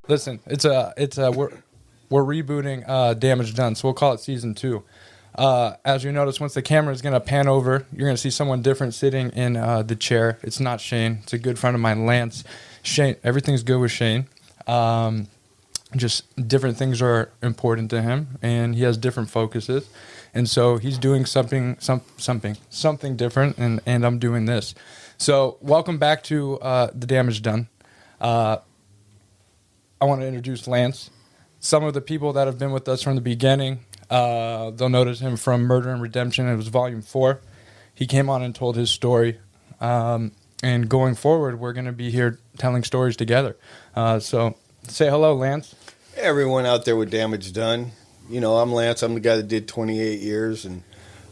Listen, we're rebooting Damage Done, so we'll call it season 2. As you notice, once the camera is going to pan over, you're going to see someone different sitting in the chair. It's not Shane. It's a good friend of mine, Lance. Shane, everything's good with Shane. Just different things are important to him, and he has different focuses. And so he's doing something different, and I'm doing this. So welcome back to The Damage Done. I want to introduce Lance. Some of the people that have been with us from the beginning, they'll notice him from Murder and Redemption. It was Volume 4. He came on and told his story. And going forward, we're going to be here telling stories together. So say hello, Lance. Hey, everyone out there with Damage Done. You know, I'm Lance. I'm the guy that did 28 years and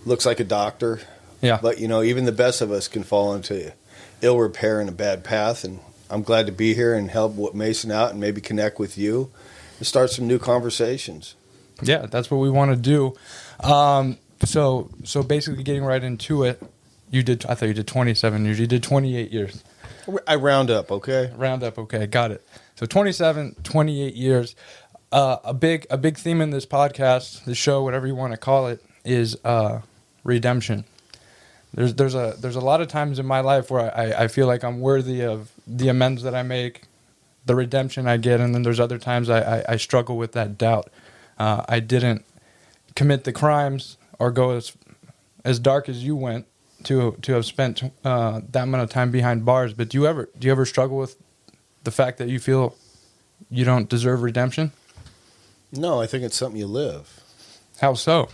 looks like a doctor. Yeah. But, you know, even the best of us can fall into ill repair and a bad path. And I'm glad to be here and help Mason out and maybe connect with you and start some new conversations. Yeah, that's what we want to do. So basically getting right into it, I thought you did 27 years. You did 28 years. I round up, okay? Round up, okay. Got it. So 27, 28 years. A big theme in this podcast, the show, whatever you want to call it, is redemption. There's a lot of times in my life where I feel like I'm worthy of the amends that I make, the redemption I get, and then there's other times I struggle with that doubt. I didn't commit the crimes or go as dark as you went to have spent that amount of time behind bars. But do you ever struggle with the fact that you feel you don't deserve redemption? No, I think it's something you live. How so?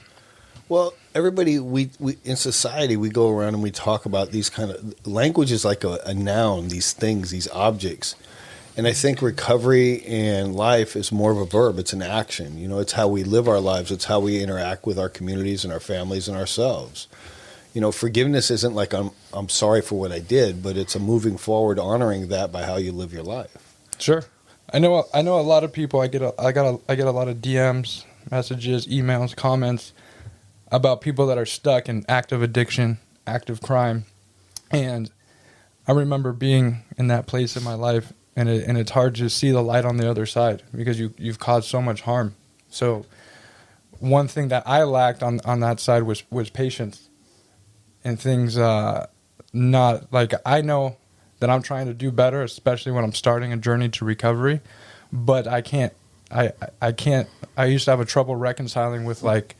Well, everybody, we in society, we go around and we talk about these kind of language is like a noun, these things, these objects. And I think recovery and life is more of a verb. It's an action. You know, it's how we live our lives. It's how we interact with our communities and our families and ourselves. You know, forgiveness isn't like I'm sorry for what I did, but it's a moving forward, honoring that by how you live your life. Sure. I know a lot of people. I get a lot of DMs, messages, emails, comments about people that are stuck in active addiction, active crime. And I remember being in that place in my life, and it's hard to see the light on the other side because you've caused so much harm. So one thing that I lacked on that side was patience and things not like I know that I'm trying to do better, especially when I'm starting a journey to recovery, but I can't. I used to have a trouble reconciling with like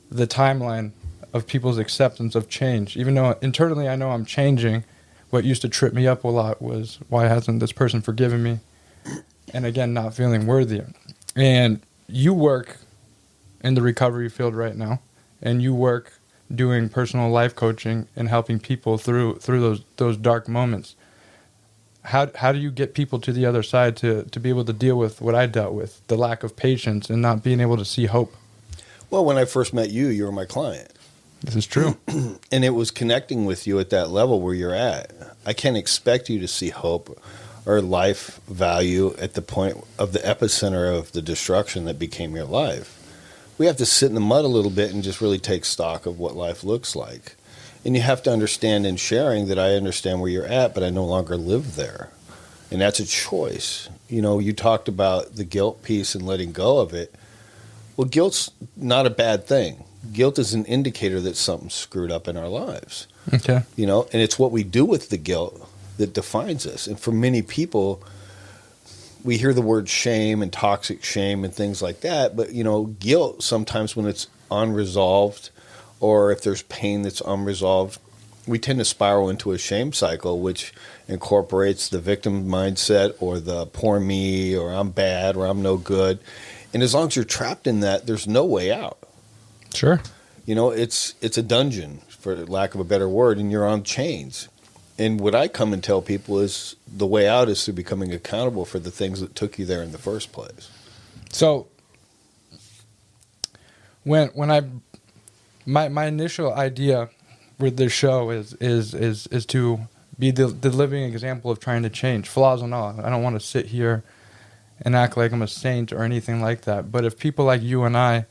the timeline of people's acceptance of change. Even though internally I know I'm changing, what used to trip me up a lot was, why hasn't this person forgiven me? And again, not feeling worthy. And you work in the recovery field right now, and you work doing personal life coaching and helping people through those dark moments. How do you get people to the other side to be able to deal with what I dealt with, the lack of patience and not being able to see hope? Well, when I first met you, you were my client. This is true. And it was connecting with you at that level where you're at. I can't expect you to see hope or life value at the point of the epicenter of the destruction that became your life. We have to sit in the mud a little bit and just really take stock of what life looks like. And you have to understand in sharing that I understand where you're at, but I no longer live there. And that's a choice. You know, you talked about the guilt piece and letting go of it. Well, guilt's not a bad thing. Guilt is an indicator that something's screwed up in our lives. Okay. You know, and it's what we do with the guilt that defines us. And for many people, we hear the word shame and toxic shame and things like that. But, you know, guilt sometimes when it's unresolved or if there's pain that's unresolved, we tend to spiral into a shame cycle, which incorporates the victim mindset or the poor me or I'm bad or I'm no good. And as long as you're trapped in that, there's no way out. Sure. You know, it's a dungeon, for lack of a better word, and you're on chains. And what I come and tell people is the way out is through becoming accountable for the things that took you there in the first place. So when my initial idea with this show is to be the living example of trying to change, flaws and all. I don't want to sit here and act like I'm a saint or anything like that. But if people like you and I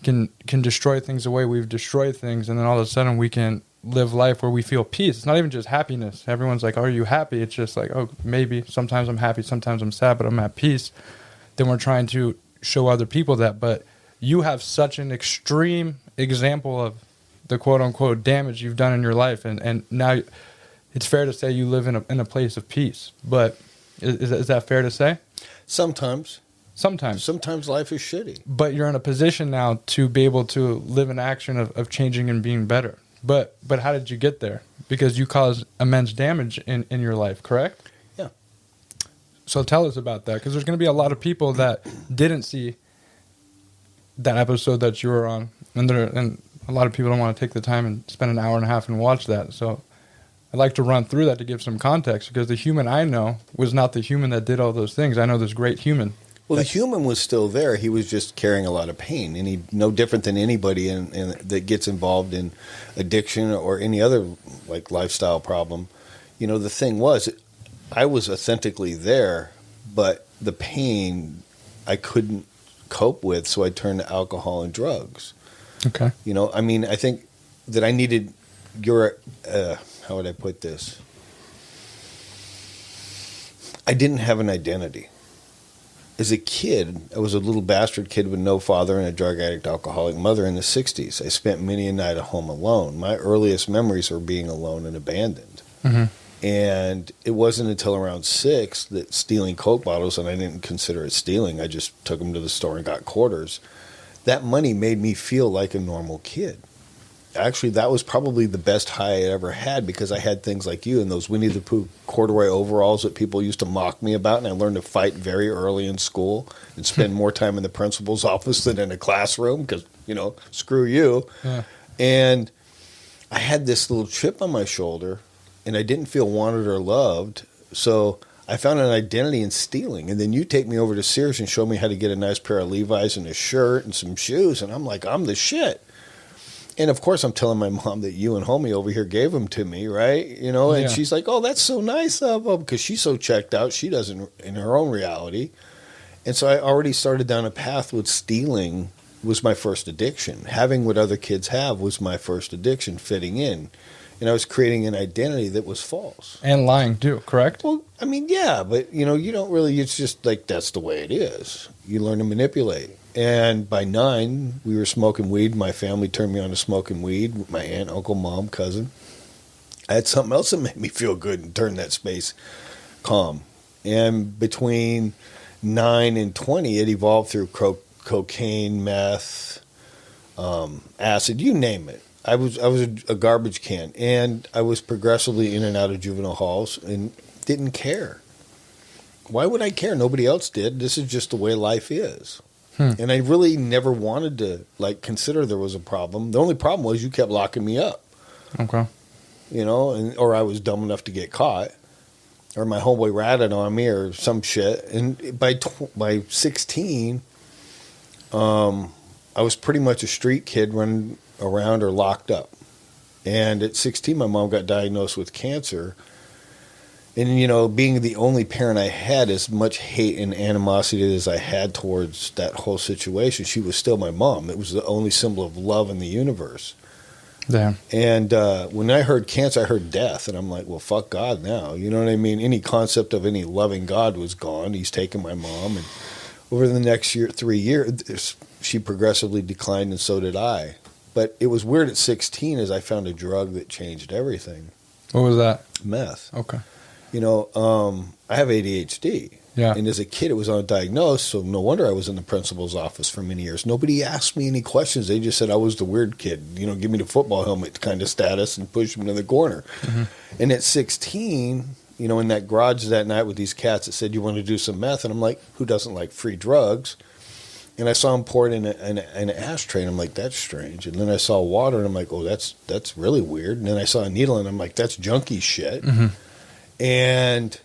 can destroy things the way we've destroyed things, and then all of a sudden we can live life where we feel peace. It's not even just happiness. Everyone's like, are you happy? It's just like, oh, maybe. Sometimes I'm happy, sometimes I'm sad, but I'm at peace. then we're trying to show other people that. But you have such an extreme example of the quote-unquote damage you've done in your life, and now it's fair to say you live in a place of peace. But is that fair to say? Sometimes life is shitty. But you're in a position now to be able to live in action of changing and being better. But how did you get there? Because you caused immense damage in your life, correct? Yeah. So tell us about that, because there's going to be a lot of people that didn't see that episode that you were on, and a lot of people don't want to take the time and spend an hour and a half and watch that. So I'd like to run through that to give some context, because the human I know was not the human that did all those things. I know this great human. Well, the human was still there. He was just carrying a lot of pain, and he no different than anybody that gets involved in addiction or any other like lifestyle problem. You know, the thing was, I was authentically there, but the pain I couldn't cope with, so I turned to alcohol and drugs. Okay. You know, I mean, I think that I needed your how would I put this? I didn't have an identity. As a kid, I was a little bastard kid with no father and a drug addict, alcoholic mother in the 60s. I spent many a night at home alone. My earliest memories were being alone and abandoned. Mm-hmm. And it wasn't until around 6 that stealing Coke bottles, and I didn't consider it stealing, I just took them to the store and got quarters. That money made me feel like a normal kid. Actually, that was probably the best high I ever had, because I had things like you and those Winnie the Pooh corduroy overalls that people used to mock me about, and I learned to fight very early in school and spend more time in the principal's office than in a classroom because, you know, screw you. Yeah. And I had this little chip on my shoulder, and I didn't feel wanted or loved, so I found an identity in stealing. And then you take me over to Sears and show me how to get a nice pair of Levi's and a shirt and some shoes, and I'm like, I'm the shit. And, of course, I'm telling my mom that you and homie over here gave them to me, right? You know, and she's like, oh, that's so nice of them, because she's so checked out. She doesn't in her own reality. And so I already started down a path with stealing was my first addiction. Having what other kids have was my first addiction, fitting in. And I was creating an identity that was false. And lying, too, correct? Well, I mean, yeah, but, you know, you don't really, it's just like that's the way it is. You learn to manipulate. And by 9, we were smoking weed. My family turned me on to smoking weed. My aunt, uncle, mom, cousin. I had something else that made me feel good and turned that space calm. And between 9 and 20, it evolved through cocaine, meth, acid, you name it. I was a garbage can, and I was progressively in and out of juvenile halls and didn't care. Why would I care? Nobody else did. This is just the way life is. And I really never wanted to, like, consider there was a problem. The only problem was you kept locking me up. Okay. You know, or I was dumb enough to get caught, or my homeboy ratted on me or some shit. And by 16, I was pretty much a street kid running around or locked up. And at 16, my mom got diagnosed with cancer. And, you know, being the only parent I had, as much hate and animosity as I had towards that whole situation, she was still my mom. It was the only symbol of love in the universe. Damn. And when I heard cancer, I heard death. And I'm like, well, fuck God now. You know what I mean? Any concept of any loving God was gone. He's taken my mom. And over the next 3 years, she progressively declined, and so did I. But it was weird at 16 as I found a drug that changed everything. What was that? Meth. Okay. You know, I have ADHD. Yeah. And as a kid, it was undiagnosed, so no wonder I was in the principal's office for many years. Nobody asked me any questions. They just said I was the weird kid, you know, give me the football helmet kind of status and push me to the corner. Mm-hmm. And at 16, you know, in that garage that night with these cats that said, you want to do some meth? And I'm like, who doesn't like free drugs? And I saw them pour it in an ashtray, and I'm like, that's strange. And then I saw water, and I'm like, oh, that's really weird. And then I saw a needle, and I'm like, that's junkie shit. Mm-hmm. And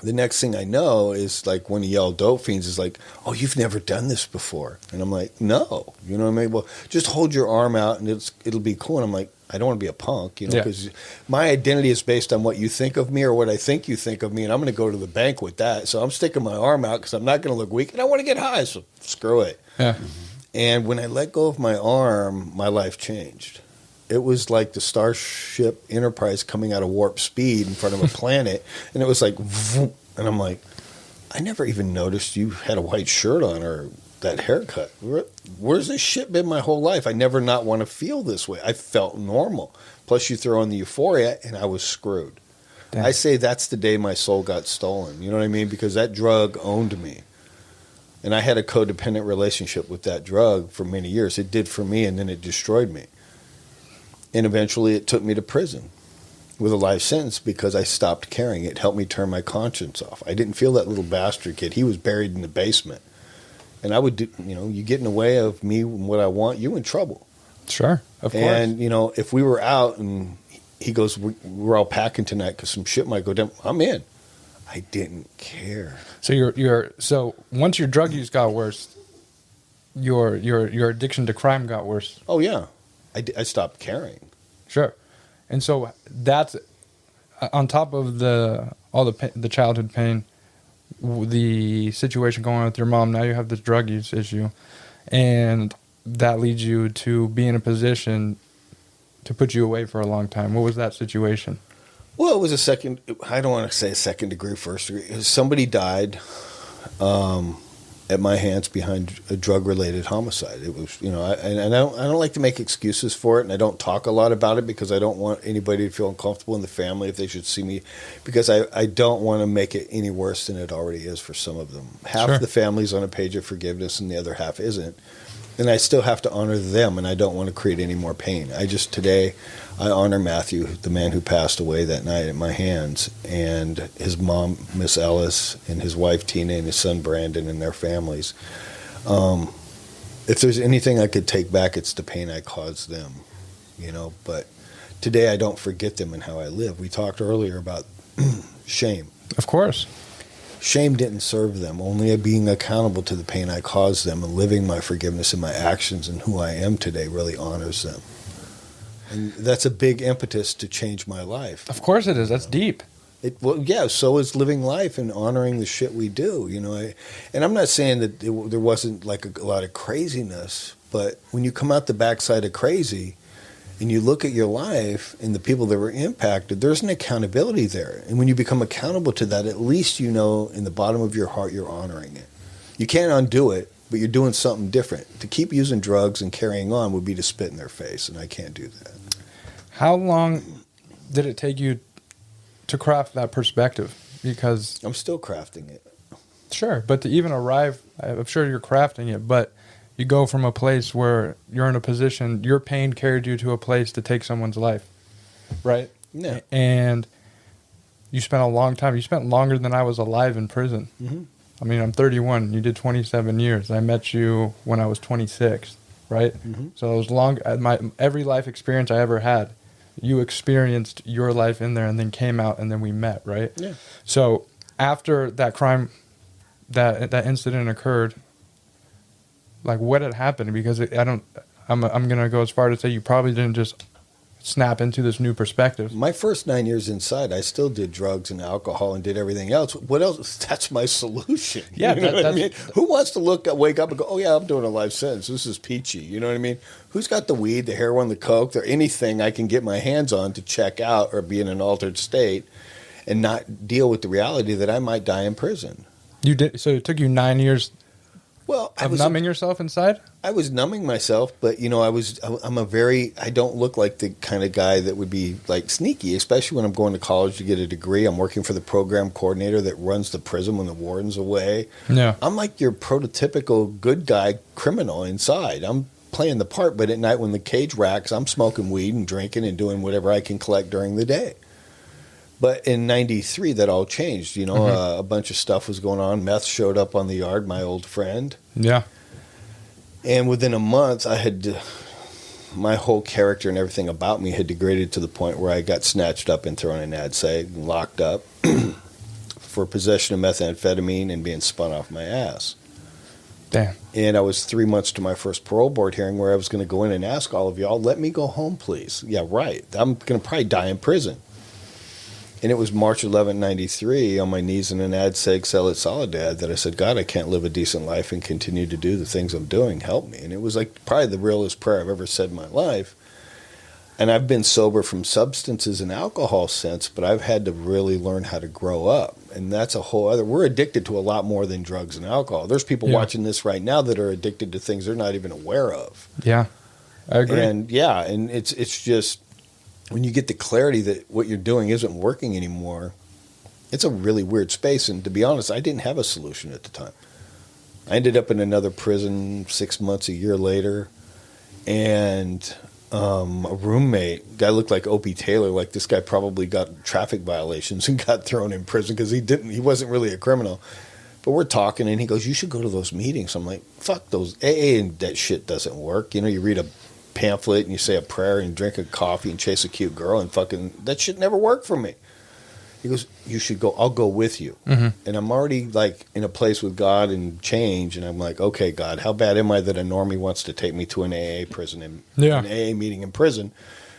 the next thing I know is like one of y'all dope fiends is like, oh, you've never done this before. And I'm like, no. You know what I mean? Well, just hold your arm out and it'll be cool. And I'm like, I don't want to be a punk, you know, because my identity is based on what you think of me or what I think you think of me. And I'm going to go to the bank with that. So I'm sticking my arm out because I'm not going to look weak and I want to get high. So screw it. Yeah. Mm-hmm. And when I let go of my arm, my life changed. It was like the Starship Enterprise coming out of warp speed in front of a planet. And it was like, vroom, and I'm like, I never even noticed you had a white shirt on or that haircut. Where's this shit been my whole life? I never not want to feel this way. I felt normal. Plus you throw in the euphoria and I was screwed. Damn. I say that's the day my soul got stolen. You know what I mean? Because that drug owned me. And I had a codependent relationship with that drug for many years. It did for me, and then it destroyed me. And eventually it took me to prison with a life sentence because I stopped caring. It helped me turn my conscience off. I didn't feel that little bastard kid. He was buried in the basement. And I would do, you get in the way of me and what I want, you in trouble. Sure, of course. And, if we were out and he goes, we're all packing tonight because some shit might go down, I'm in. I didn't care. So so once your drug use got worse, your addiction to crime got worse. Oh yeah, I stopped caring. Sure, and so that's on top of all the childhood pain, the situation going on with your mom. Now you have this drug use issue, and that leads you to be in a position to put you away for a long time. What was that situation? Well, it was I don't want to say second degree, first degree. Somebody died at my hands behind a drug-related homicide. It was, and I don't like to make excuses for it, and I don't talk a lot about it because I don't want anybody to feel uncomfortable in the family if they should see me, because I don't want to make it any worse than it already is for some of them. Half the family's on a page of forgiveness, and the other half isn't. And I still have to honor them, and I don't want to create any more pain. Today, I honor Matthew, the man who passed away that night at my hands, and his mom, Miss Ellis, and his wife, Tina, and his son, Brandon, and their families. If there's anything I could take back, it's the pain I caused them, But today, I don't forget them and how I live. We talked earlier about shame. Of course. Shame didn't serve them. Only being accountable to the pain I caused them and living my forgiveness in my actions and who I am today really honors them. And that's a big impetus to change my life. Of course it is. That's deep. So is living life and honoring the shit we do. And I'm not saying that there wasn't like a lot of craziness, but when you come out the backside of crazy, and you look at your life and the people that were impacted, there's an accountability there. And when you become accountable to that, at least in the bottom of your heart, you're honoring it. You can't undo it, but you're doing something different. To keep using drugs and carrying on would be to spit in their face, and I can't do that. How long did it take you to craft that perspective? Because I'm still crafting it. Sure, but to even arrive, I'm sure you're crafting it, but you go from a place where you're in a position, your pain carried you to a place to take someone's life, right? Yeah. And you spent a long time. You spent longer than I was alive in prison. Mm-hmm. I mean, I'm 31. You did 27 years. I met you when I was 26, right? Mm-hmm. So it was long. Every life experience I ever had, you experienced your life in there and then came out and then we met, right? Yeah. So after that crime, that incident occurred, like, what had happened? Because I'm gonna go as far to say you probably didn't just snap into this new perspective. My first 9 years inside, I still did drugs and alcohol and did everything else. What else? That's my solution. Yeah, what I mean? Who wants to wake up and go, oh yeah, I'm doing a life sentence. This is peachy. You know what I mean? Who's got the weed, the heroin, the coke, or anything I can get my hands on to check out or be in an altered state and not deal with the reality that I might die in prison? You did. So it took you 9 years. Well, of numbing yourself inside? I was numbing myself, but I don't look like the kind of guy that would be like sneaky, especially when I'm going to college to get a degree. I'm working for the program coordinator that runs the prison when the warden's away. Yeah. I'm like your prototypical good guy criminal inside. I'm playing the part, but at night when the cage racks, I'm smoking weed and drinking and doing whatever I can collect during the day. But in 93, that all changed. A bunch of stuff was going on. Meth showed up on the yard, my old friend. Yeah. And within a month, my whole character and everything about me had degraded to the point where I got snatched up and thrown in an ad seg and locked up for possession of methamphetamine and being spun off my ass. Damn. And I was 3 months to my first parole board hearing where I was going to go in and ask all of y'all, let me go home, please. Yeah, right. I'm going to probably die in prison. And it was March 11, 93, on my knees in an ad seg cell at Soledad that I said, God, I can't live a decent life and continue to do the things I'm doing. Help me. And it was like probably the realest prayer I've ever said in my life. And I've been sober from substances and alcohol since, but I've had to really learn how to grow up. And that's a whole other, we're addicted to a lot more than drugs and alcohol. There's people watching this right now that are addicted to things they're not even aware of. Yeah, I agree. And and it's just, when you get the clarity that what you're doing isn't working anymore, it's a really weird space. And to be honest, I didn't have a solution at the time. I ended up in another prison 6 months, a year later, and a roommate, guy looked like Opie Taylor, like this guy probably got traffic violations and got thrown in prison because he wasn't really a criminal. But we're talking, and he goes, "You should go to those meetings." I'm like, "Fuck those AA and that shit doesn't work." You know, you read a pamphlet and you say a prayer and drink a coffee and chase a cute girl, and fucking that shit never worked for me. He goes, "You should go. I'll go with you." Mm-hmm. And I'm already like in a place with God and change, and I'm like, "Okay, God, how bad am I that a normie wants to take me to an AA prison and an AA meeting in prison?"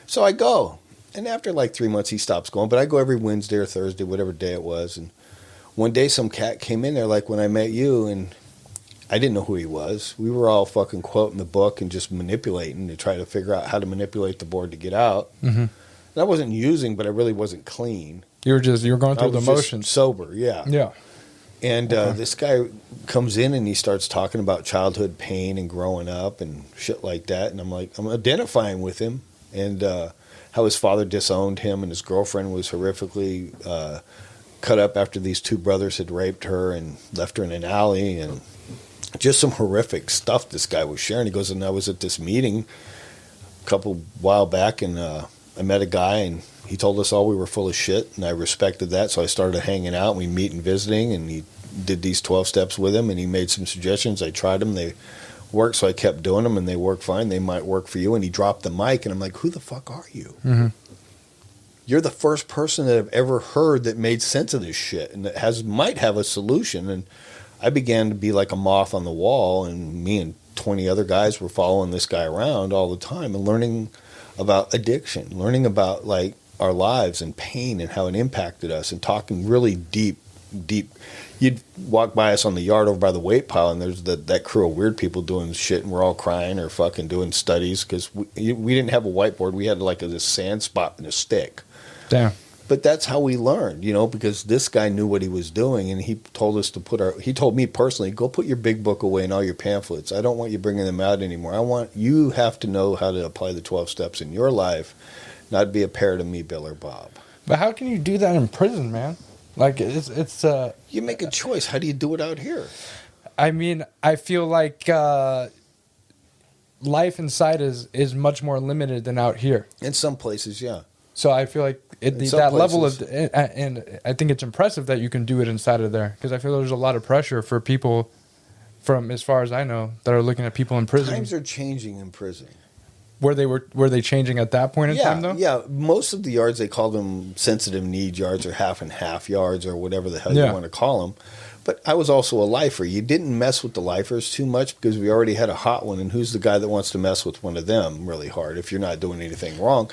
So I go, and after like 3 months, he stops going. But I go every Wednesday or Thursday, whatever day it was. And one day, some cat came in there like when I met you, and I didn't know who he was. We were all fucking quoting the book and just manipulating to try to figure out how to manipulate the board to get out. Mm-hmm. And I wasn't using, but I really wasn't clean. You were going through the motions. Sober, yeah. Yeah. And this guy comes in and he starts talking about childhood pain and growing up and shit like that. And I'm like, I'm identifying with him and how his father disowned him and his girlfriend was horrifically cut up after these two brothers had raped her and left her in an alley and just some horrific stuff this guy was sharing. He goes, and I was at this meeting a couple while back and I met a guy and he told us all we were full of shit, and I respected that, so I started hanging out, and we meet and visiting, and he did these 12 steps with him, and he made some suggestions. I tried them. They worked, so I kept doing them, and they work fine. They might work for you, and he dropped the mic, and I'm like, who the fuck are you? Mm-hmm. You're the first person that I've ever heard that made sense of this shit and that might have a solution, and I began to be like a moth on the wall, and me and 20 other guys were following this guy around all the time and learning about addiction, learning about, like, our lives and pain and how it impacted us and talking really deep. You'd walk by us on the yard over by the weight pile and there's that crew of weird people doing shit and we're all crying or fucking doing studies because we didn't have a whiteboard. We had like this sand spot and a stick. Damn. But that's how we learned, because this guy knew what he was doing and he told us he told me personally, go put your big book away and all your pamphlets. I don't want you bringing them out anymore. You have to know how to apply the 12 steps in your life. Not be a parrot of me, Bill or Bob. But how can you do that in prison, man? Like, it's you make a choice. How do you do it out here? I mean, I feel like life inside is much more limited than out here. In some places, yeah. So I feel like that level of, and I think it's impressive that you can do it inside of there. Because I feel there's a lot of pressure for people from, as far as I know, that are looking at people in prison. Times are changing in prison. Were they changing at that point in time, though? Yeah, most of the yards, they call them sensitive need yards or half and half yards or whatever the hell you want to call them. But I was also a lifer. You didn't mess with the lifers too much because we already had a hot one, and who's the guy that wants to mess with one of them really hard if you're not doing anything wrong?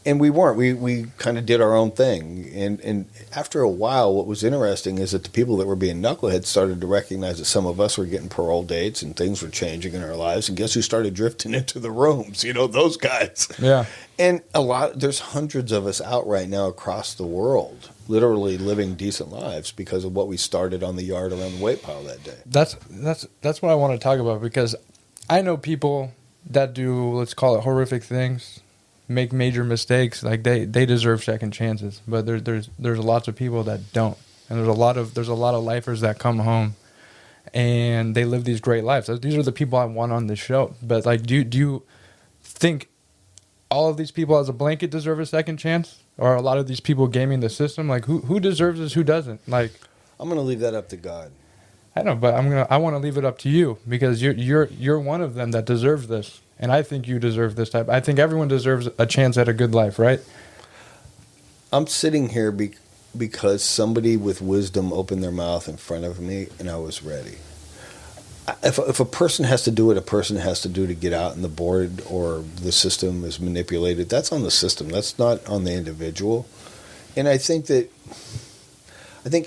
And we weren't. We kind of did our own thing. And after a while, what was interesting is that the people that were being knuckleheads started to recognize that some of us were getting parole dates and things were changing in our lives. And guess who started drifting into the rooms? Those guys. Yeah. And there's hundreds of us out right now across the world, literally living decent lives because of what we started on the yard around the weight pile that day. That's what I want to talk about because I know people that do, let's call it horrific things, make major mistakes, like they deserve second chances. But there's lots of people that don't, and there's a lot of lifers that come home, and they live these great lives. These are the people I want on this show. But like, do you think all of these people as a blanket deserve a second chance, or a lot of these people gaming the system? Like, who deserves this? Who doesn't? Like, I'm gonna leave that up to God. I know, but I want to leave it up to you because you're one of them that deserves this. And I think you deserve this type. I think everyone deserves a chance at a good life, right? I'm sitting here because somebody with wisdom opened their mouth in front of me, and I was ready. If a person has to do what a person has to do to get out and the board or the system is manipulated, that's on the system. That's not on the individual. And I think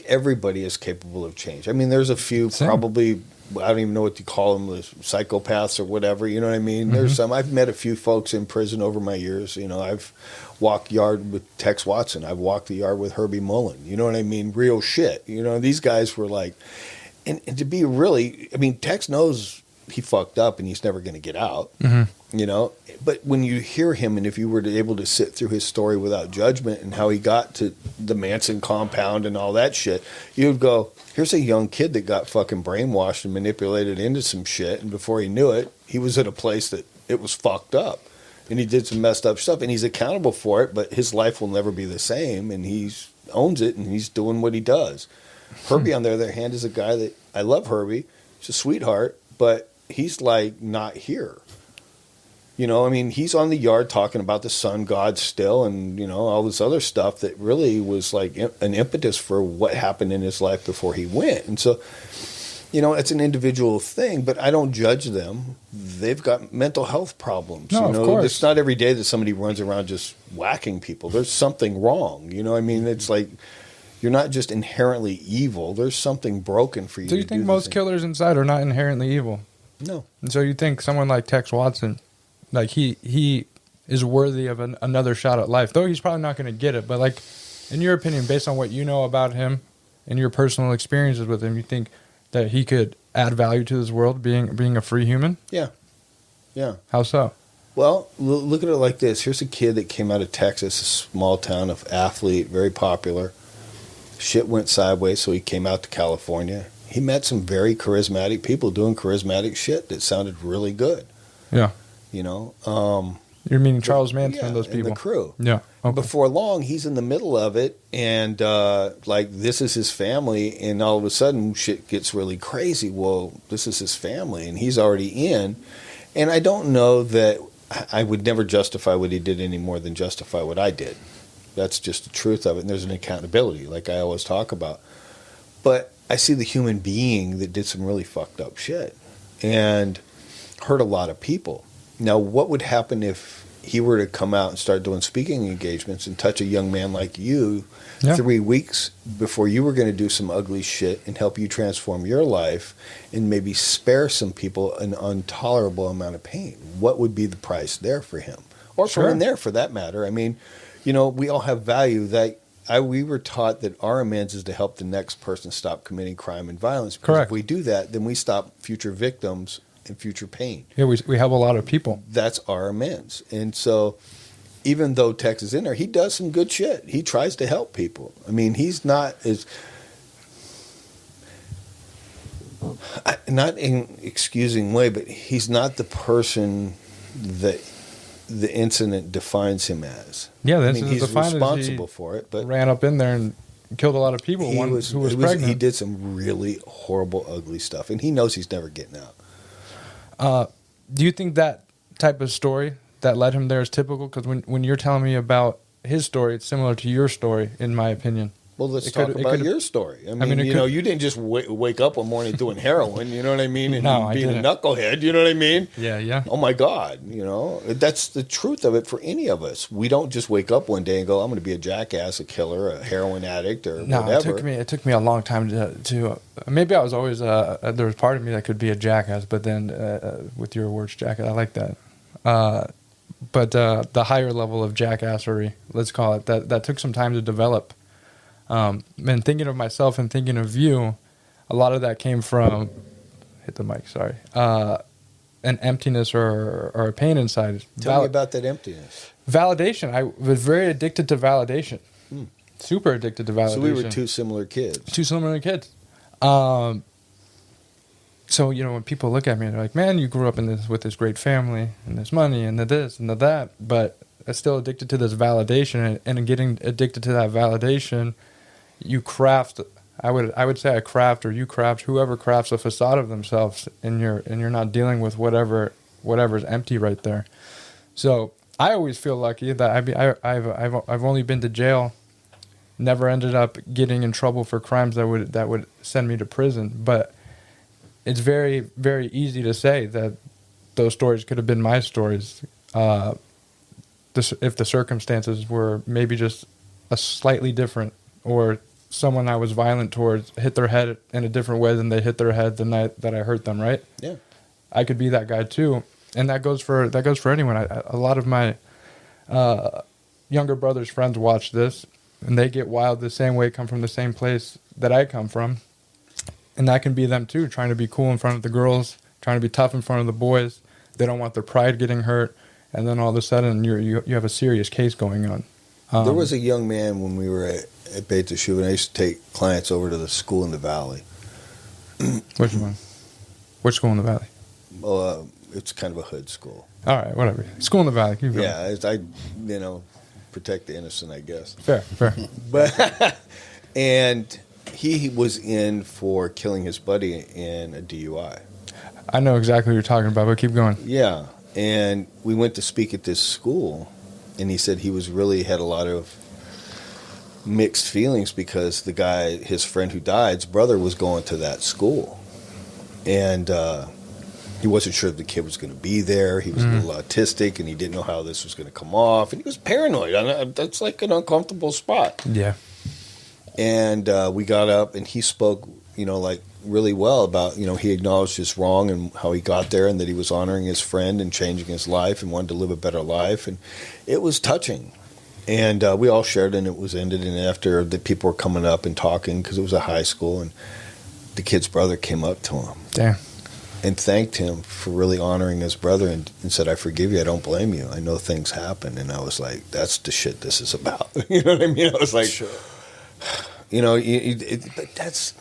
everybody is capable of change. I mean, there's a few probably I don't even know what you call them, the psychopaths or whatever. You know what I mean? Mm-hmm. There's some. I've met a few folks in prison over my years. You know, I've walked yard with Tex Watson. I've walked the yard with Herbie Mullen. You know what I mean? Real shit. You know, these guys were like, and to be really, I mean, Tex knows he fucked up and he's never going to get out. Mm-hmm. You know, but when you hear him, and if you were able to sit through his story without judgment and how he got to the Manson compound and all that shit, you'd go, here's a young kid that got fucking brainwashed and manipulated into some shit, and before he knew it, he was at a place that it was fucked up, and he did some messed up stuff, and he's accountable for it, but his life will never be the same, and he owns it, and he's doing what he does. Herbie, on the other hand, is a guy that, I love Herbie, he's a sweetheart, but he's like not here. You know, I mean, he's on the yard talking about the sun god still, and, you know, all this other stuff that really was like an impetus for what happened in his life before he went. And so, you know, it's an individual thing, but I don't judge them. They've got mental health problems. No, you know, of course. It's not every day that somebody runs around just whacking people. There's something wrong. You know, I mean, it's like you're not just inherently evil. There's something broken for you. Do you think most killers inside are not inherently evil? No. And so you think someone like Tex Watson, like he is worthy of another shot at life, though he's probably not going to get it. But like, in your opinion, based on what you know about him and your personal experiences with him, you think that he could add value to this world, being a free human? Yeah. Yeah. How so? Well, look at it like this. Here's a kid that came out of Texas, a small town of athlete, very popular. Shit went sideways, so he came out to California. He met some very charismatic people doing charismatic shit that sounded really good. Yeah. You know, you're meaning Charles Manson and those and people, the crew. Yeah. Okay. Before long, he's in the middle of it, and like this is his family, and all of a sudden, shit gets really crazy. Well, this is his family, and he's already in. And I don't know that I would never justify what he did any more than justify what I did. That's just the truth of it. And there's an accountability, like I always talk about. But I see the human being that did some really fucked up shit and hurt a lot of people. Now, what would happen if he were to come out and start doing speaking engagements and touch a young man like you 3 weeks before you were going to do some ugly shit and help you transform your life and maybe spare some people an intolerable amount of pain? What would be the price there for him? Or for him there, for that matter. I mean, you know, we all have value. We were taught that our amends is to help the next person stop committing crime and violence. Because Correct. If we do that, then we stop future victims and future pain. Yeah, we help a lot of people. That's our amends. And so even though Tex is in there, he does some good shit. He tries to help people. I mean, he's not as... not in excusing way, but he's not the person that the incident defines him as. Yeah, I mean, he's responsible for it, but ran up in there and killed a lot of people. Who was pregnant. He did some really horrible, ugly stuff, and he knows he's never getting out. Do you think that type of story that led him there is typical? Because when you're telling me about his story, it's similar to your story, in my opinion. Well, let's talk about your story. I mean you know, you didn't just wake up one morning doing heroin, you know what I mean, and being a knucklehead, you know what I mean? Yeah. Oh, my God, you know, that's the truth of it for any of us. We don't just wake up one day and go, I'm going to be a jackass, a killer, a heroin addict, or whatever. It took me a long time to maybe I was always, there was part of me that could be a jackass, but then with your words, jackass, I like that. But the higher level of jackassery, let's call it, that took some time to develop. And thinking of myself and thinking of you, a lot of that came from, hit the mic, sorry, an emptiness or a pain inside. Tell me about that emptiness. Validation. I was very addicted to validation. Super addicted to validation. So we were two similar kids. So, you know, when people look at me, they're like, man, you grew up with this great family and this money and the this and the that, but I'm still addicted to this validation, and getting addicted to that validation, you craft, I would say I craft, or you craft, whoever crafts a facade of themselves, and you're not dealing with whatever's empty right there. So I always feel lucky that I've only been to jail, never ended up getting in trouble for crimes that would send me to prison. But it's very, very easy to say that those stories could have been my stories, if the circumstances were maybe just a slightly different, or someone I was violent towards hit their head in a different way than they hit their head the night that I hurt them, right? Yeah. I could be that guy too. And that goes for anyone. A lot of my younger brother's friends watch this, and they get wild the same way, come from the same place that I come from. And that can be them too, trying to be cool in front of the girls, trying to be tough in front of the boys. They don't want their pride getting hurt. And then all of a sudden, you have a serious case going on. There was a young man when we were at Beit Teshuva, and I used to take clients over to the school in the valley. Which one? Which school in the valley? Well, it's kind of a hood school. All right, whatever. School in the valley. Keep going. Yeah, protect the innocent, I guess. Fair. But and he was in for killing his buddy in a DUI. I know exactly what you're talking about, but keep going. Yeah, and we went to speak at this school, and he said he had a lot of mixed feelings because the guy, his friend who died's brother, was going to that school. And he wasn't sure if the kid was going to be there. He was a little autistic, and he didn't know how this was going to come off. And he was paranoid. That's like an uncomfortable spot. Yeah. And we got up, and he spoke, really well about, he acknowledged his wrong and how he got there and that he was honoring his friend and changing his life and wanted to live a better life. And it was touching. And we all shared, and it was ended. And after the people were coming up and talking, because it was a high school, and the kid's brother came up to him. Damn. And thanked him for really honoring his brother and said, I forgive you. I don't blame you. I know things happen. And I was like, that's the shit this is about. You know what I mean? I was like, sure. But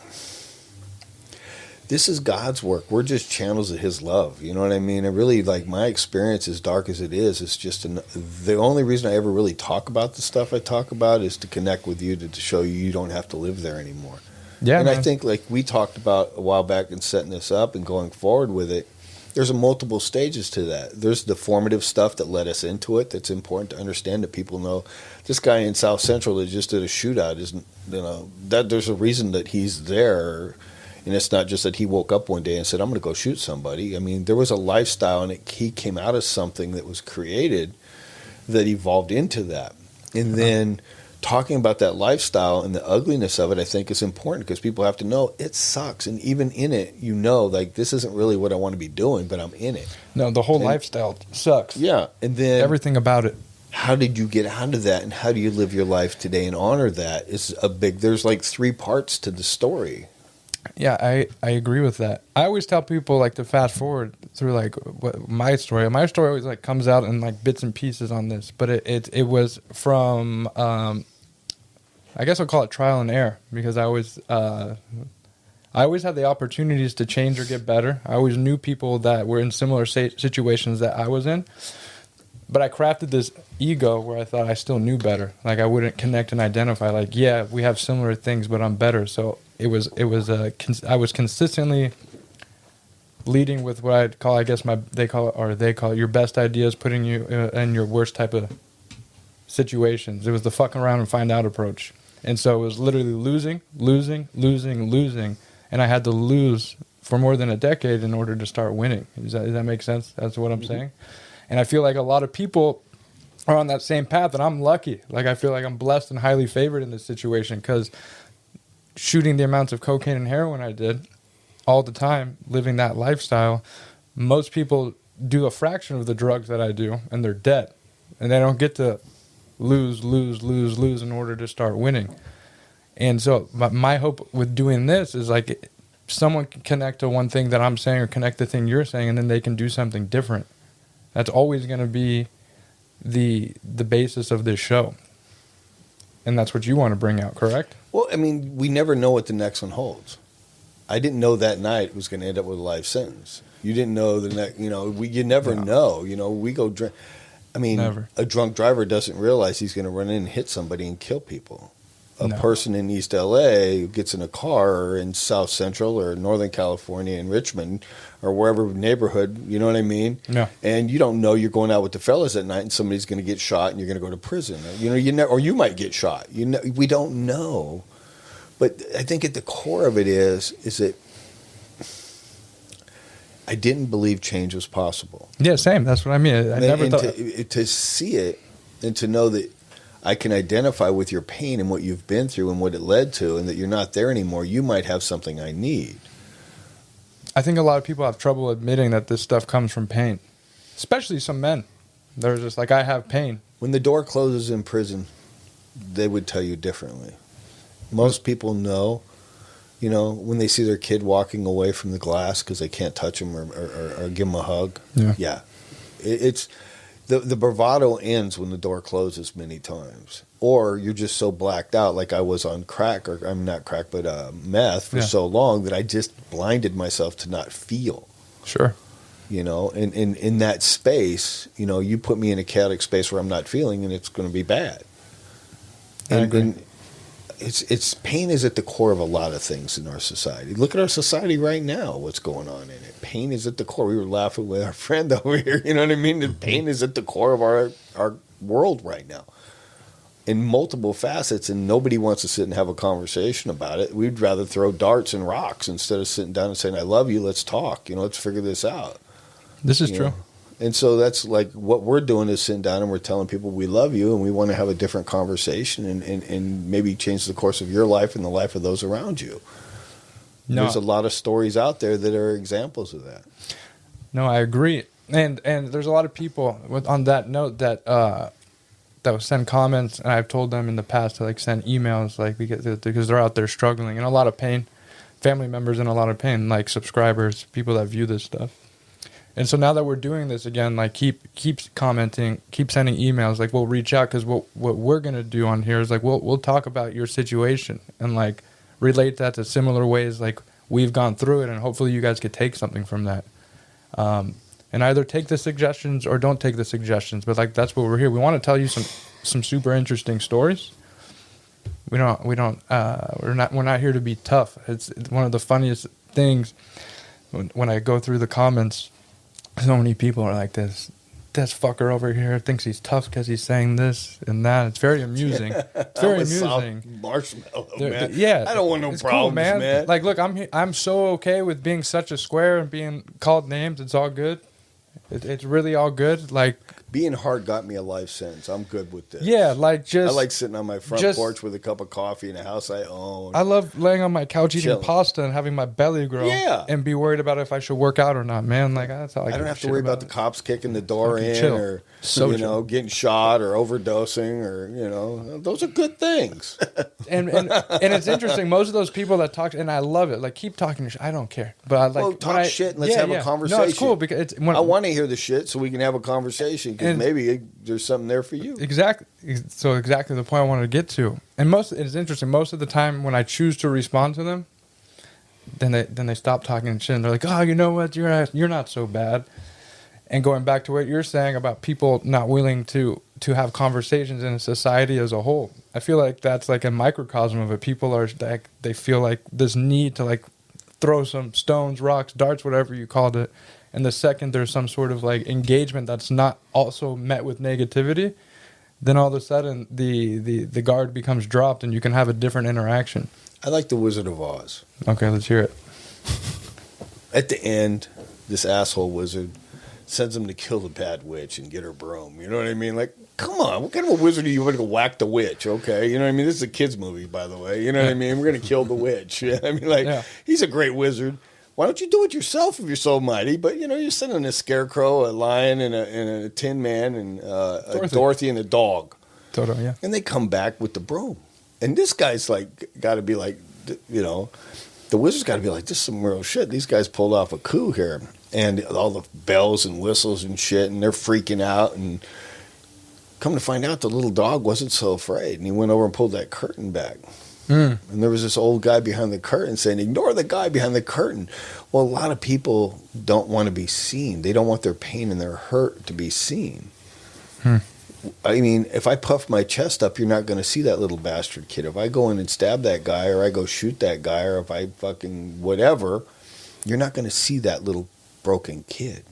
this is God's work. We're just channels of his love. You know what I mean? I really, my experience, as dark as it is, just the only reason I ever really talk about the stuff I talk about is to connect with you, to show you don't have to live there anymore. Yeah, and man. I think, we talked about a while back in setting this up and going forward with it, there's multiple stages to that. There's the formative stuff that led us into it that's important to understand, that people know this guy in South Central that just did a shootout isn't, that there's a reason that he's there. And it's not just that he woke up one day and said, I'm going to go shoot somebody. I mean, there was a lifestyle, and he came out of something that was created that evolved into that. And then talking about that lifestyle and the ugliness of it, I think, is important, because people have to know it sucks. And even in it, this isn't really what I want to be doing, but I'm in it. No, the whole lifestyle sucks. Yeah. And then everything about it. How did you get out of that, and how do you live your life today and honor that is there's 3 parts to the story. Yeah, I agree with that. I always tell people to fast forward through my story. My story always comes out in bits and pieces on this, but it was from I guess I'll call it trial and error, because I always had the opportunities to change or get better. I always knew people that were in similar situations that I was in, but I crafted this ego where I thought I still knew better. I wouldn't connect and identify. Yeah, we have similar things, but I'm better. So I was consistently leading with what I'd call, I guess they call it your best ideas, putting you in your worst type of situations. It was the fucking around and find out approach. And so it was literally losing. And I had to lose for more than a decade in order to start winning. Does that make sense? That's what I'm saying. And I feel like a lot of people are on that same path, and I'm lucky. I feel like I'm blessed and highly favored in this situation, because shooting the amounts of cocaine and heroin I did all the time, living that lifestyle, most people do a fraction of the drugs that I do, and they're dead. And they don't get to lose in order to start winning. And so my hope with doing this is someone can connect to one thing that I'm saying, or connect the thing you're saying, and then they can do something different. That's always going to be the basis of this show. And that's what you want to bring out, correct? Well, I mean, we never know what the next one holds. I didn't know that night was going to end up with a life sentence. You didn't know the next, you never know. We go drink. I mean, never. A drunk driver doesn't realize he's going to run in and hit somebody and kill people. A person in East LA who gets in a car, or in South Central or Northern California in Richmond or wherever neighborhood, you know what I mean? No. And you don't know you're going out with the fellas at night and somebody's going to get shot and you're going to go to prison. Or you might get shot. We don't know. But I think at the core of it is that I didn't believe change was possible. Yeah, same. That's what I mean. I never thought to see it and to know that I can identify with your pain and what you've been through and what it led to, and that you're not there anymore. You might have something I need. I think a lot of people have trouble admitting that this stuff comes from pain, especially some men. They're just like, I have pain. When the door closes in prison, they would tell you differently. Most people know, when they see their kid walking away from the glass because they can't touch him or give him a hug. Yeah. It's the bravado ends when the door closes many times. Or you're just so blacked out, like I was on crack, or I'm not crack, but meth for so long that I just blinded myself to not feel. Sure. And in that space, you put me in a chaotic space where I'm not feeling, and it's going to be bad. And it's pain is at the core of a lot of things in our society. Look at our society right now, what's going on in it. Pain is at the core. We were laughing with our friend over here, you know what I mean? The pain is at the core of our world right now in multiple facets, and nobody wants to sit and have a conversation about it. We'd rather throw darts and rocks instead of sitting down and saying, I love you, let's talk, let's figure this out. This is true. And so that's like what we're doing is sitting down and we're telling people we love you and we want to have a different conversation and maybe change the course of your life and the life of those around you. No. There's a lot of stories out there that are examples of that. No, I agree. And there's a lot of people on that note that will send comments, and I've told them in the past to send emails because they're out there struggling and a lot of pain, family members in a lot of pain, like subscribers, people that view this stuff. And so now that we're doing this again, keep commenting, keep sending emails. We'll reach out because what we're gonna do on here is we'll talk about your situation and relate that to similar ways we've gone through it, and hopefully you guys could take something from that. And either take the suggestions or don't take the suggestions. But that's what we're here. We want to tell you some super interesting stories. We're not here to be tough. It's one of the funniest things when I go through the comments. So many people are like, this fucker over here thinks he's tough because he's saying this and that. It's very amusing. It's very amusing. Marshmallow, man. Yeah, I don't want no problems, cool, man. Look, I'm so okay with being such a square and being called names. It's all good. It's really all good. Being hard got me a life sentence. I'm good with this. Yeah, I like sitting on my front porch with a cup of coffee in a house I own. I love laying on my couch eating pasta and having my belly grow. Yeah. And be worried about if I should work out or not, man. That's all I don't have to worry about the cops kicking the door in or getting shot or overdosing or those are good things. and it's interesting. Most of those people that talk, and I love it. Keep talking shit. I don't care. But talk shit and let's have a conversation. No, it's cool because I want to hear the shit so we can have a conversation. Because maybe there's something there for you. Exactly. So exactly the point I wanted to get to. And it's interesting. Most of the time when I choose to respond to them, then they stop talking shit and they're like, oh, you know what? You're not so bad. And going back to what you're saying about people not willing to have conversations in a society as a whole, I feel like that's a microcosm of it. People are they feel this need to throw some stones, rocks, darts, whatever you called it. And the second there's some sort of engagement that's not also met with negativity, then all of a sudden the guard becomes dropped and you can have a different interaction. I like the Wizard of Oz. Okay, let's hear it. At the end, this asshole wizard sends him to kill the bad witch and get her broom. You know what I mean? Come on, what kind of a wizard are you going to whack the witch? Okay, you know what I mean? This is a kid's movie, by the way. You know what I mean? We're going to kill the witch. He's a great wizard. Why don't you do it yourself if you're so mighty? But, you're sending a scarecrow, a lion, and a tin man, and a Dorothy and a dog. Totally, yeah. And they come back with the broom. And this guy's got to be the wizard's got to be this is some real shit. These guys pulled off a coup here. And all the bells and whistles and shit, and they're freaking out. And come to find out, the little dog wasn't so afraid. And he went over and pulled that curtain back. And there was this old guy behind the curtain saying, ignore the guy behind the curtain. Well, a lot of people don't want to be seen. They don't want their pain and their hurt to be seen. I mean, if I puff my chest up, you're not going to see that little bastard kid. If I go in and stab that guy, or I go shoot that guy, or if I fucking whatever, you're not going to see that little broken kid.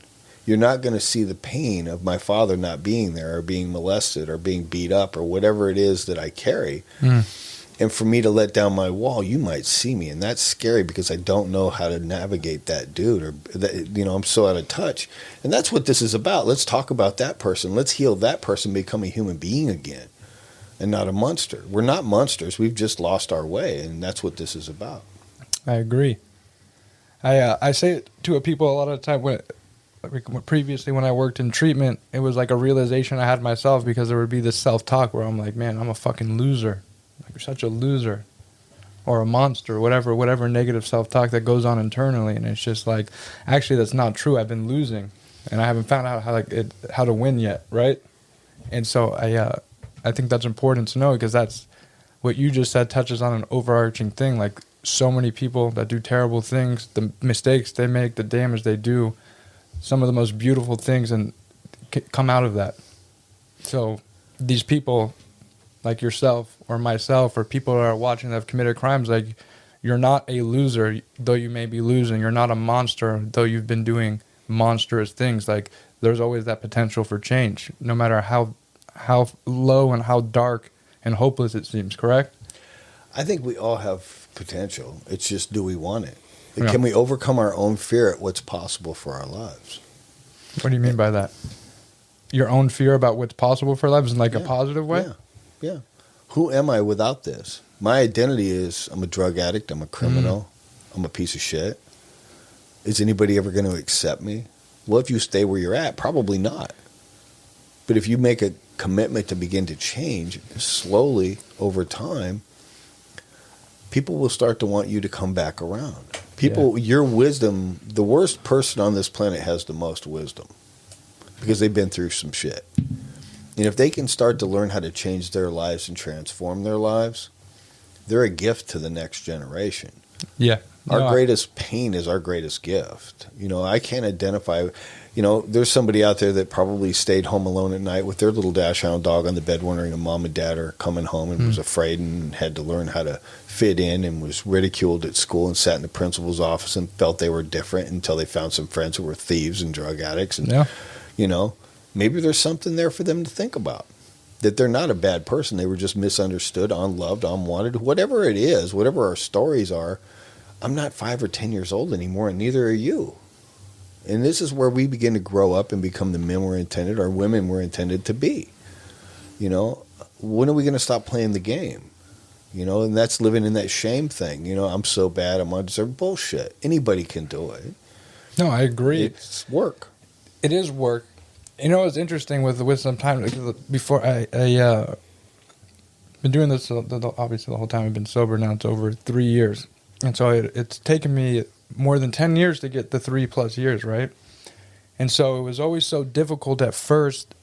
You're not going to see the pain of my father not being there, or being molested, or being beat up, or whatever it is that I carry. And for me to let down my wall, you might see me. And that's scary because I don't know how to navigate that dude. Or that, I'm so out of touch. And that's what this is about. Let's talk about that person. Let's heal that person, become a human being again. and not a monster. We're not monsters. We've just lost our way, and that's what this is about. I agree. I say it to people a lot of the time previously when I worked in treatment, it was like a realization I had myself, because there would be this self-talk where I'm like, man, I'm a fucking loser. Like, you're such a loser. Or a monster, whatever negative self-talk that goes on internally. And it's just like, actually, that's not true. I've been losing, and I haven't found out how to win yet, right? And so I think that's important to know, because that's what you just said touches on an overarching thing. Like, so many people that do terrible things, the mistakes they make, the damage they do, some of the most beautiful things and come out of that. So these people like yourself or myself or people that are watching that have committed crimes, like, you're not a loser, though you may be losing. You're not a monster, though you've been doing monstrous things. Like, there's always that potential for change, no matter how low and how dark and hopeless it seems, correct? I think we all have potential. It's just, do we want it? Yeah. Can we overcome our own fear at what's possible for our lives? What do you mean by that? Your own fear about what's possible for lives in like a positive way? Yeah. Who am I without this? My identity is, I'm a drug addict, I'm a criminal, I'm a piece of shit. Is anybody ever going to accept me? Well, if you stay where you're at, probably not. But if you make a commitment to begin to change slowly over time, people will start to want you to come back around. Your wisdom, the worst person on this planet has the most wisdom, because they've been through some shit. And if they can start to learn how to change their lives and transform their lives, they're a gift to the next generation. Yeah. Our greatest pain is our greatest gift. I can't identify. There's somebody out there that probably stayed home alone at night with their little dachshund dog on the bed, wondering if mom and dad are coming home, and was afraid and had to learn how to fit in, and was ridiculed at school and sat in the principal's office and felt they were different until they found some friends who were thieves and drug addicts. And, maybe there's something there for them to think about, that they're not a bad person. They were just misunderstood, unloved, unwanted, whatever it is, whatever our stories are. I'm not 5 or 10 years old anymore, and neither are you. And this is where we begin to grow up and become the men we're intended, or women we're intended to be. When are we going to stop playing the game? And that's living in that shame thing. I'm so bad, I'm undeserved. Bullshit. Anybody can do it. No, I agree. It's work. It is work. It's interesting with some time, because before I been doing this obviously the whole time I've been sober. Now it's over 3 years, and so it's taken me more than 10 years to get the 3+ years, right? And so it was always so difficult at first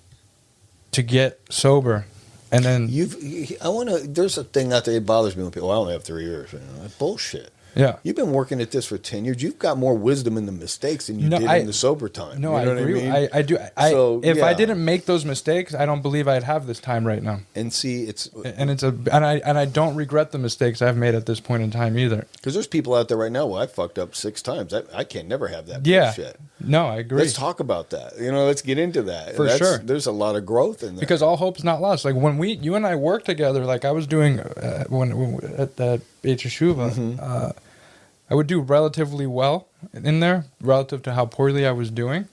to get sober, and then there's a thing out there that bothers me when people, I only have 3 years. That's bullshit. Yeah. You've been working at this for 10 years. You've got more wisdom in the mistakes than you did in the sober time. No, you know I agree. What I mean? I do. If I didn't make those mistakes, I don't believe I'd have this time right now. And see, I don't regret the mistakes I've made at this point in time either. Because there's people out there right now, I fucked up 6 times. I can't never have that bullshit. No, I agree. Let's talk about that. Let's get into that. Sure. There's a lot of growth in there. Because all hope's not lost. Like, when you and I worked together, like I was doing when at the Beit Yeshuva, I would do relatively well in there relative to how poorly I was doing.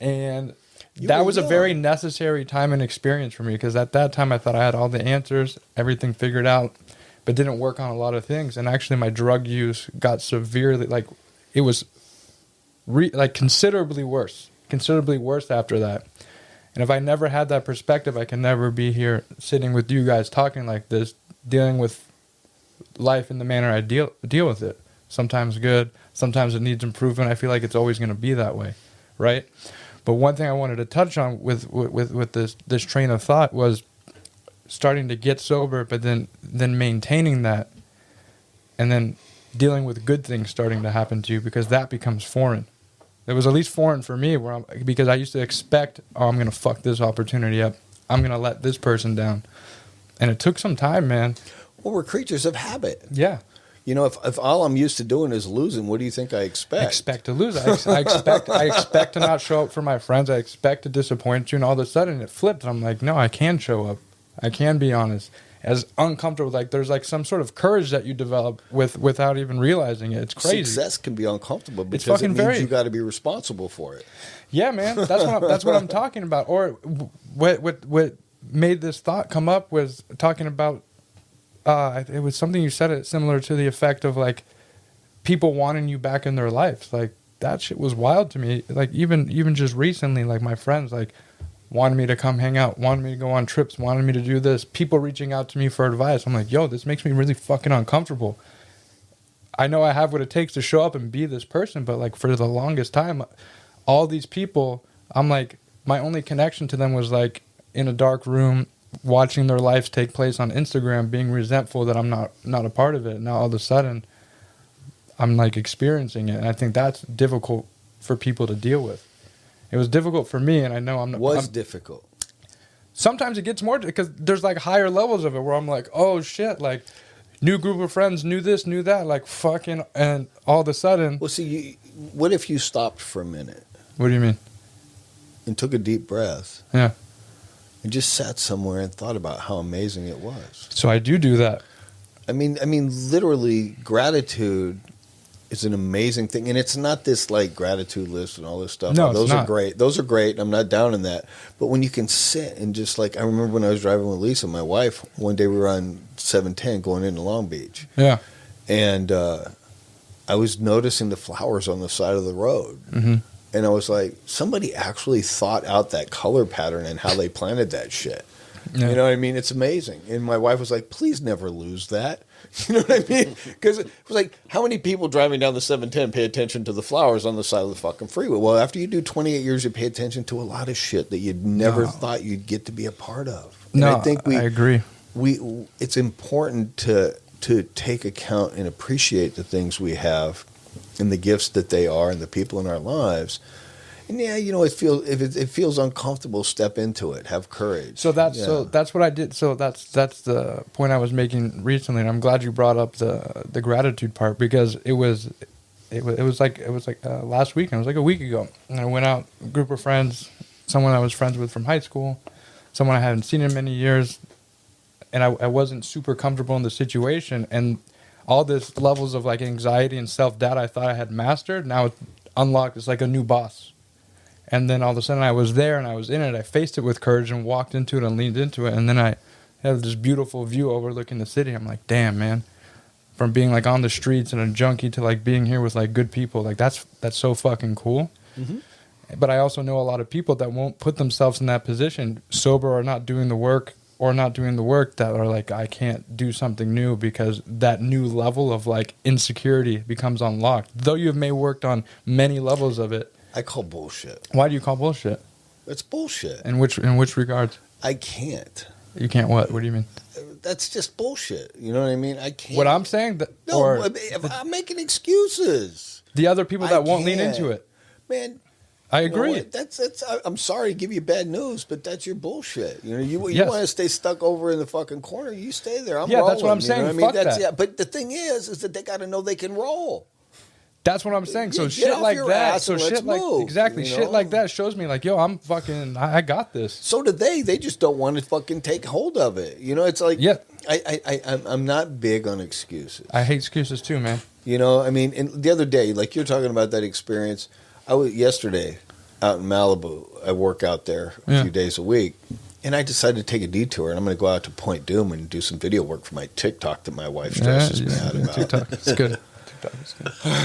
And that was a very necessary time and experience for me, because at that time I thought I had all the answers, everything figured out, but didn't work on a lot of things. And actually my drug use got severely, like, it was considerably worse after that. And if I never had that perspective, I can never be here sitting with you guys talking like this, dealing with life in the manner I deal with it. Sometimes good, sometimes it needs improvement. I feel like it's always going to be that way, right? But one thing I wanted to touch on with this train of thought was starting to get sober, but then maintaining that, and then dealing with good things starting to happen to you, because that becomes foreign. It was at least foreign for me, because I used to expect, I'm going to fuck this opportunity up. I'm going to let this person down. And it took some time, man. Well, we're creatures of habit. Yeah. If all I'm used to doing is losing, what do you think I expect? I expect to lose. I expect to not show up for my friends. I expect to disappoint you, and all of a sudden it flipped. And I'm like, no, I can show up. I can be honest. As uncomfortable, like there's like some sort of courage that you develop without even realizing it. It's crazy. Success can be uncomfortable because it means you got to be responsible for it. Yeah, man. That's what I'm talking about. Or what made this thought come up was talking about, it was something you said, it similar to the effect of like people wanting you back in their lives. Like that shit was wild to me. Like even just recently, like my friends like wanted me to come hang out, wanted me to go on trips, wanted me to do this. People reaching out to me for advice. I'm like, yo, this makes me really fucking uncomfortable. I know I have what it takes to show up and be this person, but like for the longest time, all these people, I'm like, my only connection to them was like in a dark room, watching their lives take place on Instagram, being resentful that I'm not a part of it. Now all of a sudden, I'm like experiencing it, and I think that's difficult for people to deal with. It was difficult for me, and I know I'm difficult. Sometimes it gets more because there's like higher levels of it where I'm like, oh shit, like new group of friends, knew this, knew that, like fucking, and all of a sudden. Well, see, what if you stopped for a minute? What do you mean? And took a deep breath. Yeah. And just sat somewhere and thought about how amazing it was. So I do that. I mean, literally, gratitude is an amazing thing, and it's not this like gratitude list and all this stuff. No, those it's not. are great. Those are great. I'm not down in that. But when you can sit and just like, I remember when I was driving with Lisa, my wife. One day we were on 710 going into Long Beach. Yeah. And I was noticing the flowers on the side of the road. Mm-hmm. And I was like, somebody actually thought out that color pattern and how they planted that shit. Yeah. You know what I mean? It's amazing. And my wife was like, please never lose that. You know what I mean? Because it was like, how many people driving down the 710 pay attention to the flowers on the side of the fucking freeway? Well, after you do 28 years, you pay attention to a lot of shit that you'd never thought you'd get to be a part of. And no, I think I agree. It's important to take account and appreciate the things we have and the gifts that they are and the people in our lives. And yeah, you know, it feels uncomfortable, step into it, have courage. So that's what I did. So that's the point I was making recently, and I'm glad you brought up the gratitude part, because it was like last week, and it was like a week ago, and I went out, a group of friends, someone I was friends with from high school, someone I hadn't seen in many years, and I wasn't super comfortable in the situation, and all this levels of like anxiety and self-doubt I thought I had mastered, now it's unlocked. It's like a new boss. And then all of a sudden I was there and I was in it. I faced it with courage and walked into it and leaned into it. And then I had this beautiful view overlooking the city. I'm like, damn, man. From being like on the streets and a junkie to like being here with like good people. Like that's so fucking cool. Mm-hmm. But I also know a lot of people that won't put themselves in that position, sober or not doing the work, that are like, I can't do something new, because that new level of like insecurity becomes unlocked. Though you may have worked on many levels of it. I call bullshit. Why do you call bullshit? It's bullshit. In which regards? I can't. You can't what? What do you mean? That's just bullshit. You know what I mean? I can't. What I'm saying? I'm making excuses. The other people that won't lean into it. Man. I agree. You know, I'm sorry to give you bad news, but that's your bullshit. You know, you want to stay stuck over in the fucking corner, you stay there. I'm rolling. That's what I'm saying. You know what Fuck that. Yeah, but the thing is that they got to know they can roll. That's what I'm saying. So shit like that. So shit like move, exactly. You know? Shit like that shows me like, yo, I'm fucking. I got this. So do they. They just don't want to fucking take hold of it. You know, it's like I'm not big on excuses. I hate excuses too, man. You know, I mean, and the other day, like you're talking about that experience. I was yesterday out in Malibu. I work out there a few days a week. And I decided to take a detour, and I'm going to go out to Point Doom and do some video work for my TikTok that my wife stresses me out about. TikTok, it's good.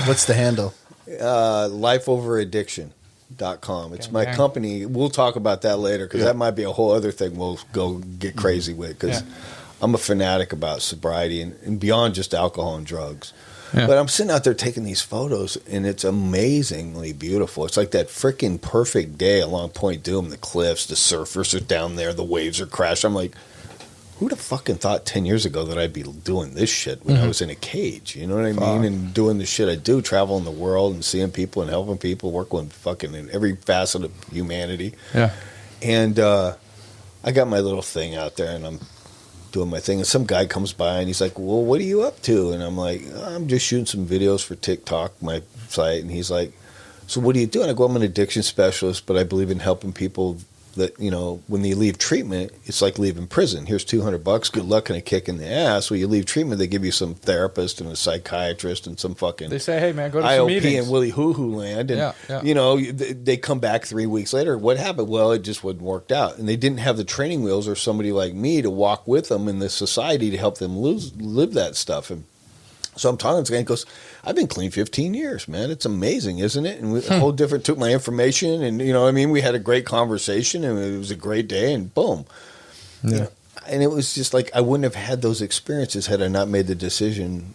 What's the handle? Lifeoveraddiction.com. It's my company. We'll talk about that later, because that might be a whole other thing we'll go get crazy with, because I'm a fanatic about sobriety and beyond just alcohol and drugs. Yeah. But I'm sitting out there taking these photos, and it's amazingly beautiful. It's like that freaking perfect day along Point Doom, the cliffs, the surfers are down there, the waves are crashing. I'm like, who'd have fucking thought 10 years ago that I'd be doing this shit when I was in a cage? You know what I mean? And doing the shit I do, traveling the world and seeing people and helping people, working with fucking in every facet of humanity. Yeah. And I got my little thing out there, and I'm doing my thing. And some guy comes by, and he's like, well, what are you up to? And I'm like, I'm just shooting some videos for TikTok, my site. And he's like, so what do you do? And I go, I'm an addiction specialist, but I believe in helping people that, when they leave treatment, it's like leaving prison. Here's $200, good luck and a kick in the ass. When you leave treatment, they give you some therapist and a psychiatrist and some fucking They say, hey, man, go to IOP some meetings. and Willy Hoo-Hoo land. And, they come back 3 weeks later. What happened? Well, it just wasn't worked out. And they didn't have the training wheels or somebody like me to walk with them in this society to help them live that stuff. And so I'm talking to this guy, and he goes, I've been clean 15 years, man. It's amazing, isn't it? And took my information, and, we had a great conversation, and it was a great day, and boom. Yeah. And it was just like I wouldn't have had those experiences had I not made the decision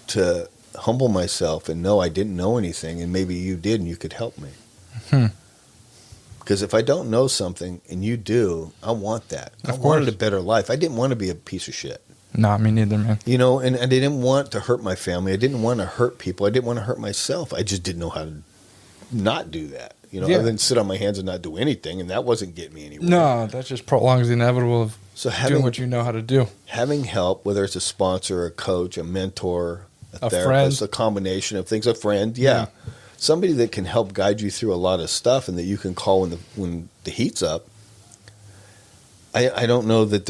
to humble myself and know I didn't know anything, and maybe you did, and you could help me. Because if I don't know something, and you do, I want that. I wanted a better life. I didn't want to be a piece of shit. No, me neither, man. And I didn't want to hurt my family. I didn't want to hurt people. I didn't want to hurt myself. I just didn't know how to not do that. Other than sit on my hands and not do anything, and that wasn't getting me anywhere. No, that just prolongs the inevitable of doing what you know how to do. Having help, whether it's a sponsor, a coach, a mentor, a friend. therapist, a combination of things, a friend, somebody that can help guide you through a lot of stuff and that you can call when the heat's up. I don't know that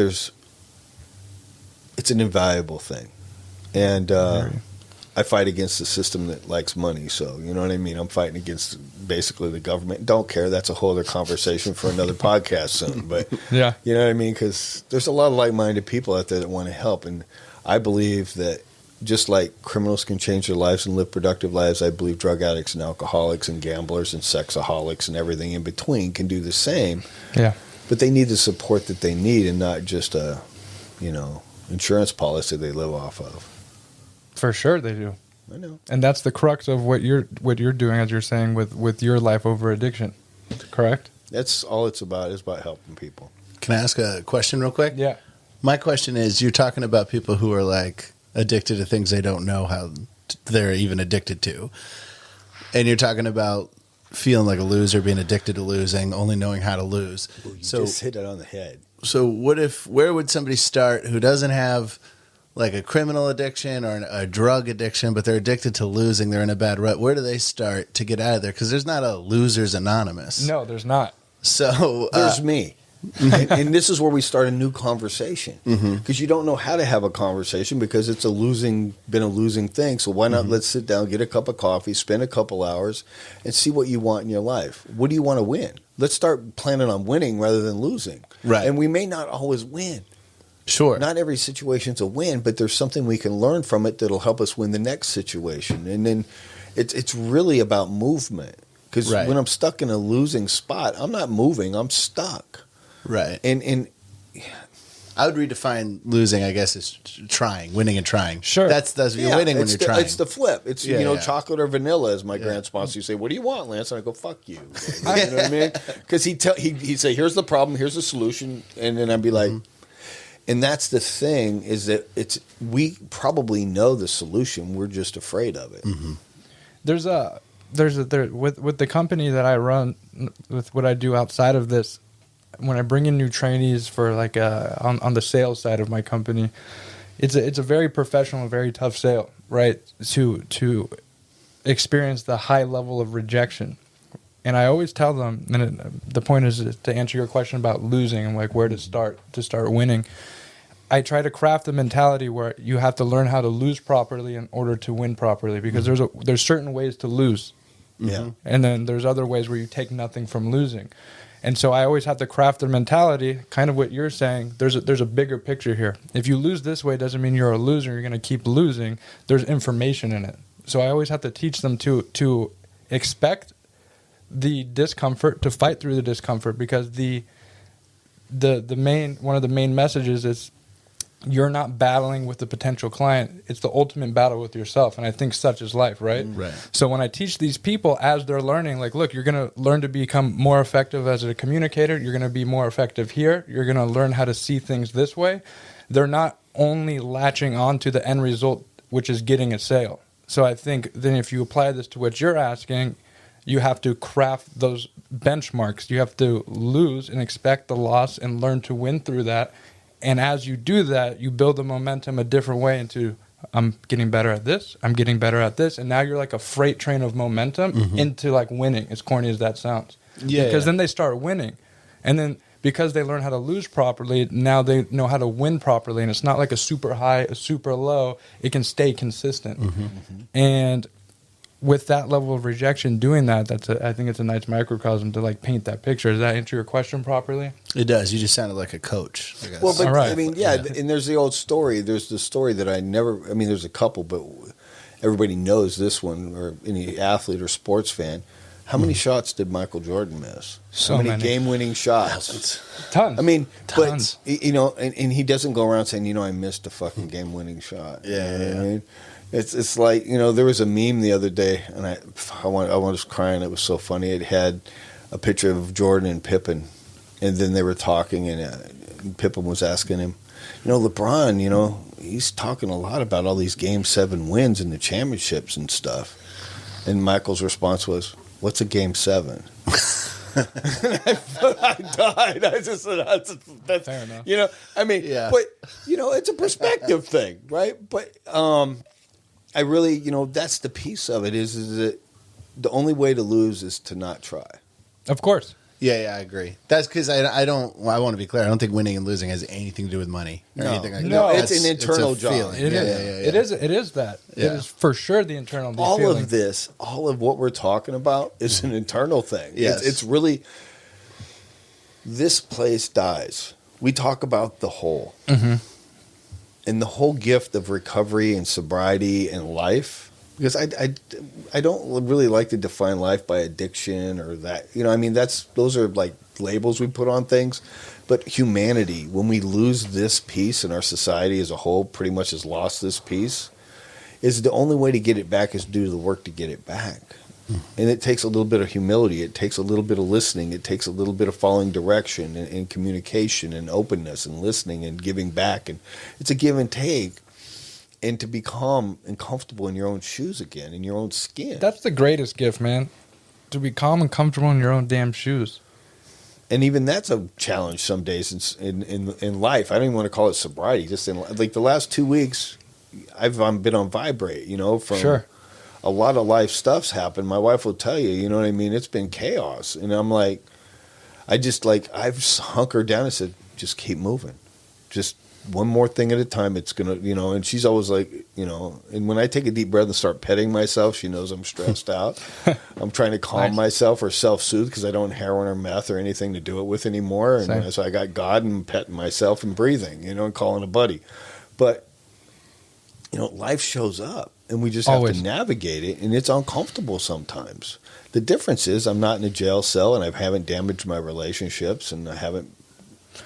it's an invaluable thing. And I fight against the system that likes money. So, you know what I mean? I'm fighting against basically the government. Don't care. That's a whole other conversation for another podcast soon. But, you know what I mean? Because there's a lot of like-minded people out there that want to help. And I believe that just like criminals can change their lives and live productive lives, I believe drug addicts and alcoholics and gamblers and sexaholics and everything in between can do the same. Yeah. But they need the support that they need and not just a, insurance policy they live off of. For sure they do. I know. And that's the crux of what you're doing, as you're saying, with your life over addiction. Correct? That's all it's about, is about helping people. Can I ask a question real quick? Yeah. My question is, you're talking about people who are like addicted to things they don't know how they're even addicted to. And you're talking about feeling like a loser, being addicted to losing, only knowing how to lose. Ooh, just hit it on the head. So where would somebody start who doesn't have like a criminal addiction or a drug addiction, but they're addicted to losing, they're in a bad rut? Where do they start to get out of there? Because there's not a Losers Anonymous. No, there's not. So there's me. and this is where we start a new conversation, because you don't know how to have a conversation because it's been a losing thing. So why not let's sit down, get a cup of coffee, spend a couple hours, and see what you want in your life. What do you want to win? Let's start planning on winning rather than losing. Right. And we may not always win. Sure. Not every situation's a win, but there's something we can learn from it that'll help us win the next situation. And then it's really about movement, because when I'm stuck in a losing spot, I'm not moving, I'm stuck. Right. And I would redefine losing, I guess, as winning and trying. Sure. That's you're winning when you're trying. It's the flip. It's, chocolate or vanilla, as my grand sponsor used to say. What do you want, Lance? And I go, fuck you. You know what I mean? Because he'd say, here's the problem, here's the solution. And then I'd be like, and that's the thing, is that we probably know the solution. We're just afraid of it. There's with the company that I run, with what I do outside of this, when I bring in new trainees for like on the sales side of my company, it's a very professional, very tough sale, right? To experience the high level of rejection. And I always tell them, and the point is to answer your question about losing and like where to start winning. I try to craft a mentality where you have to learn how to lose properly in order to win properly, because there's certain ways to lose. Yeah. And then there's other ways where you take nothing from losing. And so I always have to craft their mentality, kind of what you're saying. There's a bigger picture here. If you lose this way, doesn't mean you're a loser. You're going to keep losing. There's information in it. So I always have to teach them to expect the discomfort, to fight through the discomfort, because one of the main messages is you're not battling with the potential client. It's the ultimate battle with yourself. And I think such is life, right? Right. So when I teach these people as they're learning, like, look, you're going to learn to become more effective as a communicator. You're going to be more effective here. You're going to learn how to see things this way. They're not only latching on to the end result, which is getting a sale. So I think then if you apply this to what you're asking, you have to craft those benchmarks. You have to lose and expect the loss and learn to win through that. And as you do that, you build the momentum a different way into, I'm getting better at this, I'm getting better at this. And now you're like a freight train of momentum into like winning, as corny as that sounds. Yeah. Because then they start winning. And then because they learn how to lose properly, now they know how to win properly. And it's not like a super high, a super low. It can stay consistent. And with that level of rejection, doing that, I think it's a nice microcosm to like paint that picture. Does that answer your question properly? It does. You just sounded like a coach, I guess. Well, but All right. I mean, yeah, and there's the old story. There's the story that there's a couple, but everybody knows this one, or any athlete or sports fan. How many shots did Michael Jordan miss? So How many many. game-winning shots? Tons. I mean, Tons. but, and he doesn't go around saying, I missed a fucking game-winning shot. Yeah, You know what yeah. I mean? It's like, there was a meme the other day, and I was crying. It was so funny. It had a picture of Jordan and Pippen, and then they were talking, and Pippen was asking him, LeBron, he's talking a lot about all these Game 7 wins and the championships and stuff. And Michael's response was, "What's a Game 7?" I died. I just said, that's Fair enough. Yeah. But it's a perspective thing, right? But I really, that's the piece of it is that the only way to lose is to not try. Of course. Yeah, I agree. That's because I want to be clear. I don't think winning and losing has anything to do with money or No. anything like No, that. it's an internal a job. feeling. It Yeah, is. yeah, yeah. It is. It is that. Yeah. It is for sure the internal All feeling. of this, all of what we're talking about is an internal thing. Yes. It's really, this place dies. We talk about the whole. And the whole gift of recovery and sobriety and life, because I don't really like to define life by addiction or that. Those are like labels we put on things. But humanity, when we lose this piece and our society as a whole pretty much has lost this piece, is the only way to get it back is to do the work to get it back. And it takes a little bit of humility. It takes a little bit of listening. It takes a little bit of following direction and communication and openness and listening and giving back. And it's a give and take. And to be calm and comfortable in your own shoes again, in your own skin. That's the greatest gift, man. To be calm and comfortable in your own damn shoes. And even that's a challenge some days in life. I don't even want to call it sobriety. Just in like the last 2 weeks, I've been on vibrate. From Sure. a lot of life stuff's happened. My wife will tell you. You know what I mean? It's been chaos, and I'm like, I've hunkered down and said, just keep moving, just one more thing at a time. It's gonna, And she's always like, And when I take a deep breath and start petting myself, she knows I'm stressed out. I'm trying to calm Nice. myself or self-soothe because I don't heroin or meth or anything to do it with anymore. And Same. so I got God and petting myself and breathing, and calling a buddy. But life shows up, and we just have Always. to navigate it, and it's uncomfortable sometimes. The difference is I'm not in a jail cell, and I haven't damaged my relationships, and I haven't,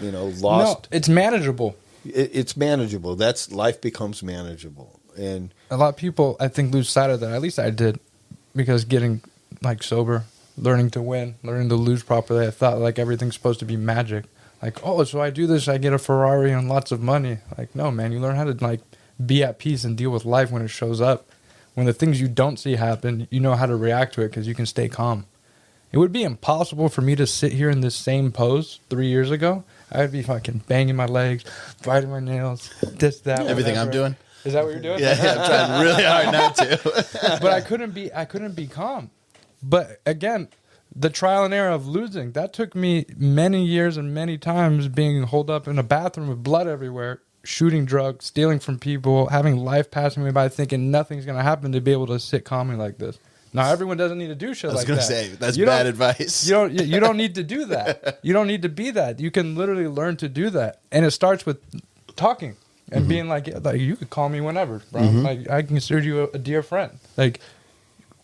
lost. No, it's manageable. It's manageable. Life becomes manageable. And A lot of people, I think, lose sight of that. At least I did, because getting like sober, learning to win, learning to lose properly, I thought like everything's supposed to be magic. Like, oh, so I do this, I get a Ferrari and lots of money. Like, no, man, you learn how to like be at peace and deal with life when it shows up. When the things you don't see happen, you know how to react to it because you can stay calm. It would be impossible for me to sit here in this same pose 3 years ago. I would be fucking banging my legs, biting my nails, this, that, Everything whatever. I'm doing. Is that what you're doing? Yeah, I'm trying really hard not to. But I couldn't be calm. But again, the trial and error of losing, that took me many years and many times being holed up in a bathroom with blood everywhere, shooting drugs, stealing from people, having life passing me by, thinking nothing's going to happen, to be able to sit calmly like this. Now, everyone doesn't need to do shit like that. I was going to say, that's You bad don't- advice. You don't need to do that. You don't need to be that. You can literally learn to do that. And it starts with talking and being like, you could call me whenever, bro. Like, I consider you a dear friend. Like,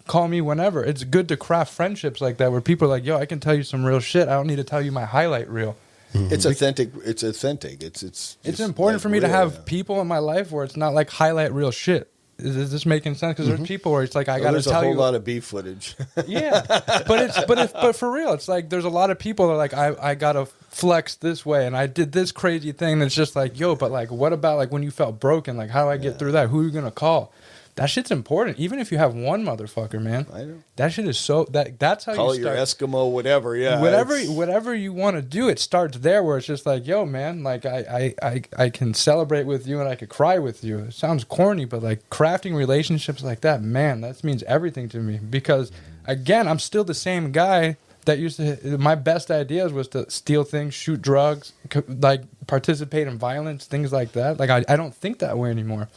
call me whenever. It's good to craft friendships like that where people are like, yo, I can tell you some real shit. I don't need to tell you my highlight reel. it's authentic. It's authentic. It's It's important for me to have people in my life where it's not like highlight reel shit. Is this making sense? Because there's people where it's like, I got to There's a tell whole you. lot of beef footage. Yeah, but for real, it's like there's a lot of people that are like, I gotta flex this way, and I did this crazy thing that's just like, yo, but like, what about like when you felt broken? Like, how do I get through that? Who are you gonna call? That shit's important, even if you have one motherfucker, man. I know. That shit is so that's how Call you it your start. Eskimo, whatever. Yeah, Whatever you want to do, it starts there where it's just like, yo, man, like I can celebrate with you and I could cry with you. It sounds corny, but like crafting relationships like that, man, that means everything to me. Because again, I'm still the same guy that used to, my best ideas was to steal things, shoot drugs, like participate in violence, things like that. Like I don't think that way anymore.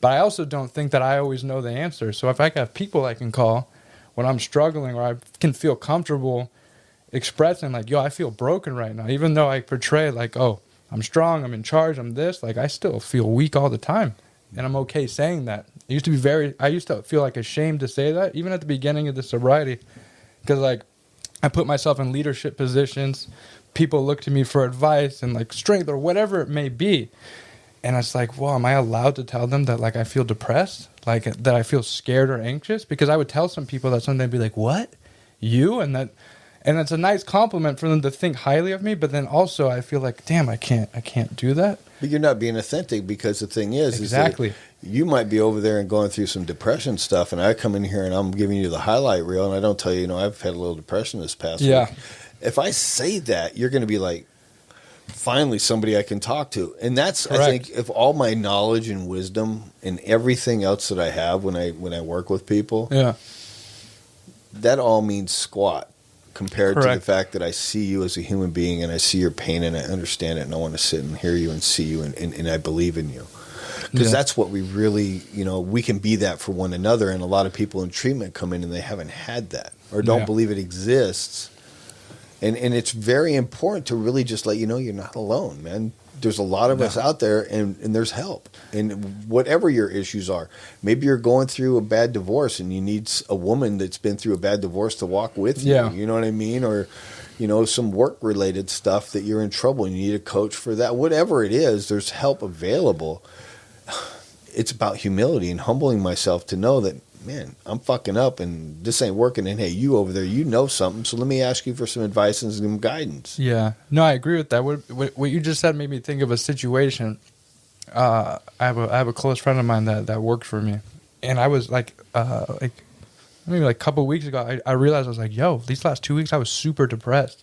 But I also don't think that I always know the answer. So if I have people I can call when I'm struggling, or I can feel comfortable expressing like, yo, I feel broken right now. Even though I portray like, oh, I'm strong, I'm in charge, I'm this, like I still feel weak all the time. And I'm okay saying that. I used to feel like ashamed to say that, even at the beginning of the sobriety. Because like I put myself in leadership positions. People look to me for advice and like strength or whatever it may be. And it's like, well, am I allowed to tell them that like I feel depressed? Like that I feel scared or anxious? Because I would tell some people that something, they'd be like, what? You? And it's a nice compliment for them to think highly of me. But then also I feel like, damn, I can't do that. But you're not being authentic, because the thing is exactly. Is that you might be over there and going through some depression stuff, and I come in here and I'm giving you the highlight reel, and I don't tell you, I've had a little depression this past week. If I say that, you're going to be like, finally somebody I can talk to. And that's, correct. I think, if all my knowledge and wisdom and everything else that I have when I work with people, that all means squat compared correct. To the fact that I see you as a human being, and I see your pain, and I understand it, and I want to sit and hear you and see you, and I believe in you. Because that's what we really, we can be that for one another. And a lot of people in treatment come in and they haven't had that, or don't believe it exists. And it's very important to really just let you know you're not alone, man. There's a lot of us out there, and there's help. And whatever your issues are, maybe you're going through a bad divorce and you need a woman that's been through a bad divorce to walk with you. You know what I mean? Or, some work-related stuff that you're in trouble and you need a coach for that. Whatever it is, there's help available. It's about humility and humbling myself to know that, man, I'm fucking up and this ain't working. And hey, you over there, you know something. So let me ask you for some advice and some guidance. Yeah. No, I agree with that. What you just said made me think of a situation. I have a close friend of mine that works for me. And I was maybe a couple of weeks ago, I realized I was like, yo, these last 2 weeks I was super depressed.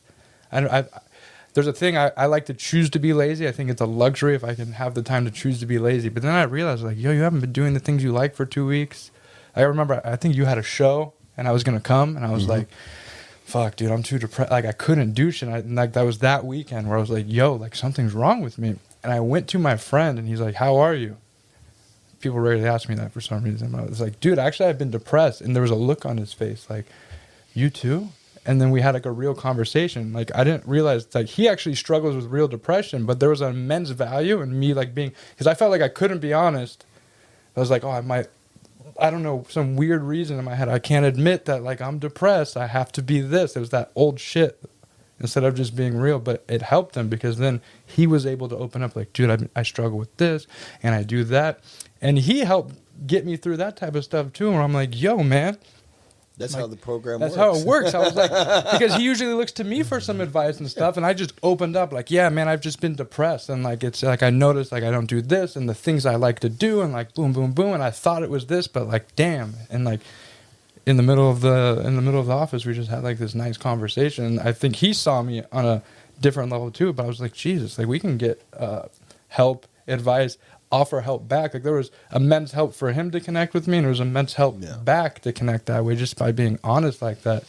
There's a thing, I like to choose to be lazy. I think it's a luxury if I can have the time to choose to be lazy. But then I realized, like, yo, you haven't been doing the things you like for 2 weeks. I remember, I think you had a show, and I was going to come, and I was like, fuck, dude, I'm too depressed. Like, I couldn't do shit. And like, that was that weekend where I was like, yo, like, something's wrong with me. And I went to my friend, and he's like, how are you? People rarely ask me that for some reason. I was like, dude, actually, I've been depressed. And there was a look on his face, like, you too? And then we had like a real conversation. Like, I didn't realize, like, he actually struggles with real depression, but there was an immense value in me, like, being, because I felt like I couldn't be honest. I was like, oh, I don't know, some weird reason in my head, I can't admit that, like, I'm depressed. I have to be this. It was that old shit instead of just being real. But it helped him because then he was able to open up, like, dude, I struggle with this and I do that. And he helped get me through that type of stuff too, where I'm like, yo, man. That's how the program works. That's how it works. I was like, because he usually looks to me for some advice and stuff, and I just opened up like, yeah, man, I've just been depressed, and like it's like I noticed like I don't do this and the things I like to do, and like boom, boom, boom, and I thought it was this, but like damn, and like in the middle of the office, we just had like this nice conversation. And I think he saw me on a different level too, but I was like, Jesus, like we can get help, advice, offer help back. Like there was immense help for him to connect with me, and there was immense help back to connect that way just by being honest like that.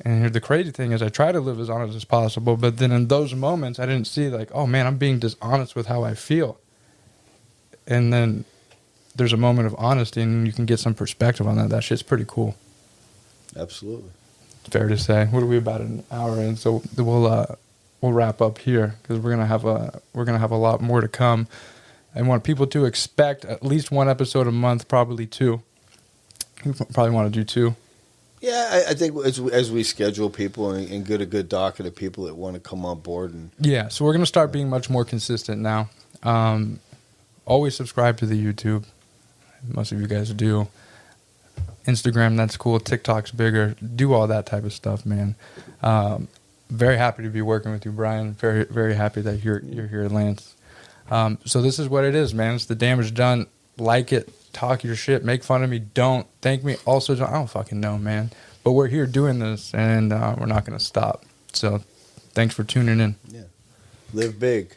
And the crazy thing is I try to live as honest as possible, but then in those moments I didn't see like, oh man, I'm being dishonest with how I feel. And then there's a moment of honesty and you can get some perspective on that. That shit's pretty cool. Absolutely. Fair to say. What are we, about an hour in? So we'll wrap up here because we're gonna have a lot more to come. I want people to expect at least one episode a month, probably two. We probably want to do two. Yeah, I think as we schedule people and get a good docket of people that want to come on board. Yeah, so we're going to start being much more consistent now. Always subscribe to the YouTube. Most of you guys do. Instagram, that's cool. TikTok's bigger. Do all that type of stuff, man. Very happy to be working with you, Brian. Very, very happy that you're here, Lance. So this is what it is, man. It's the damage done. Like it, talk your shit, make fun of me, don't thank me. Also, I don't fucking know, man. But we're here doing this, and we're not going to stop. So thanks for tuning in. Yeah. Live big.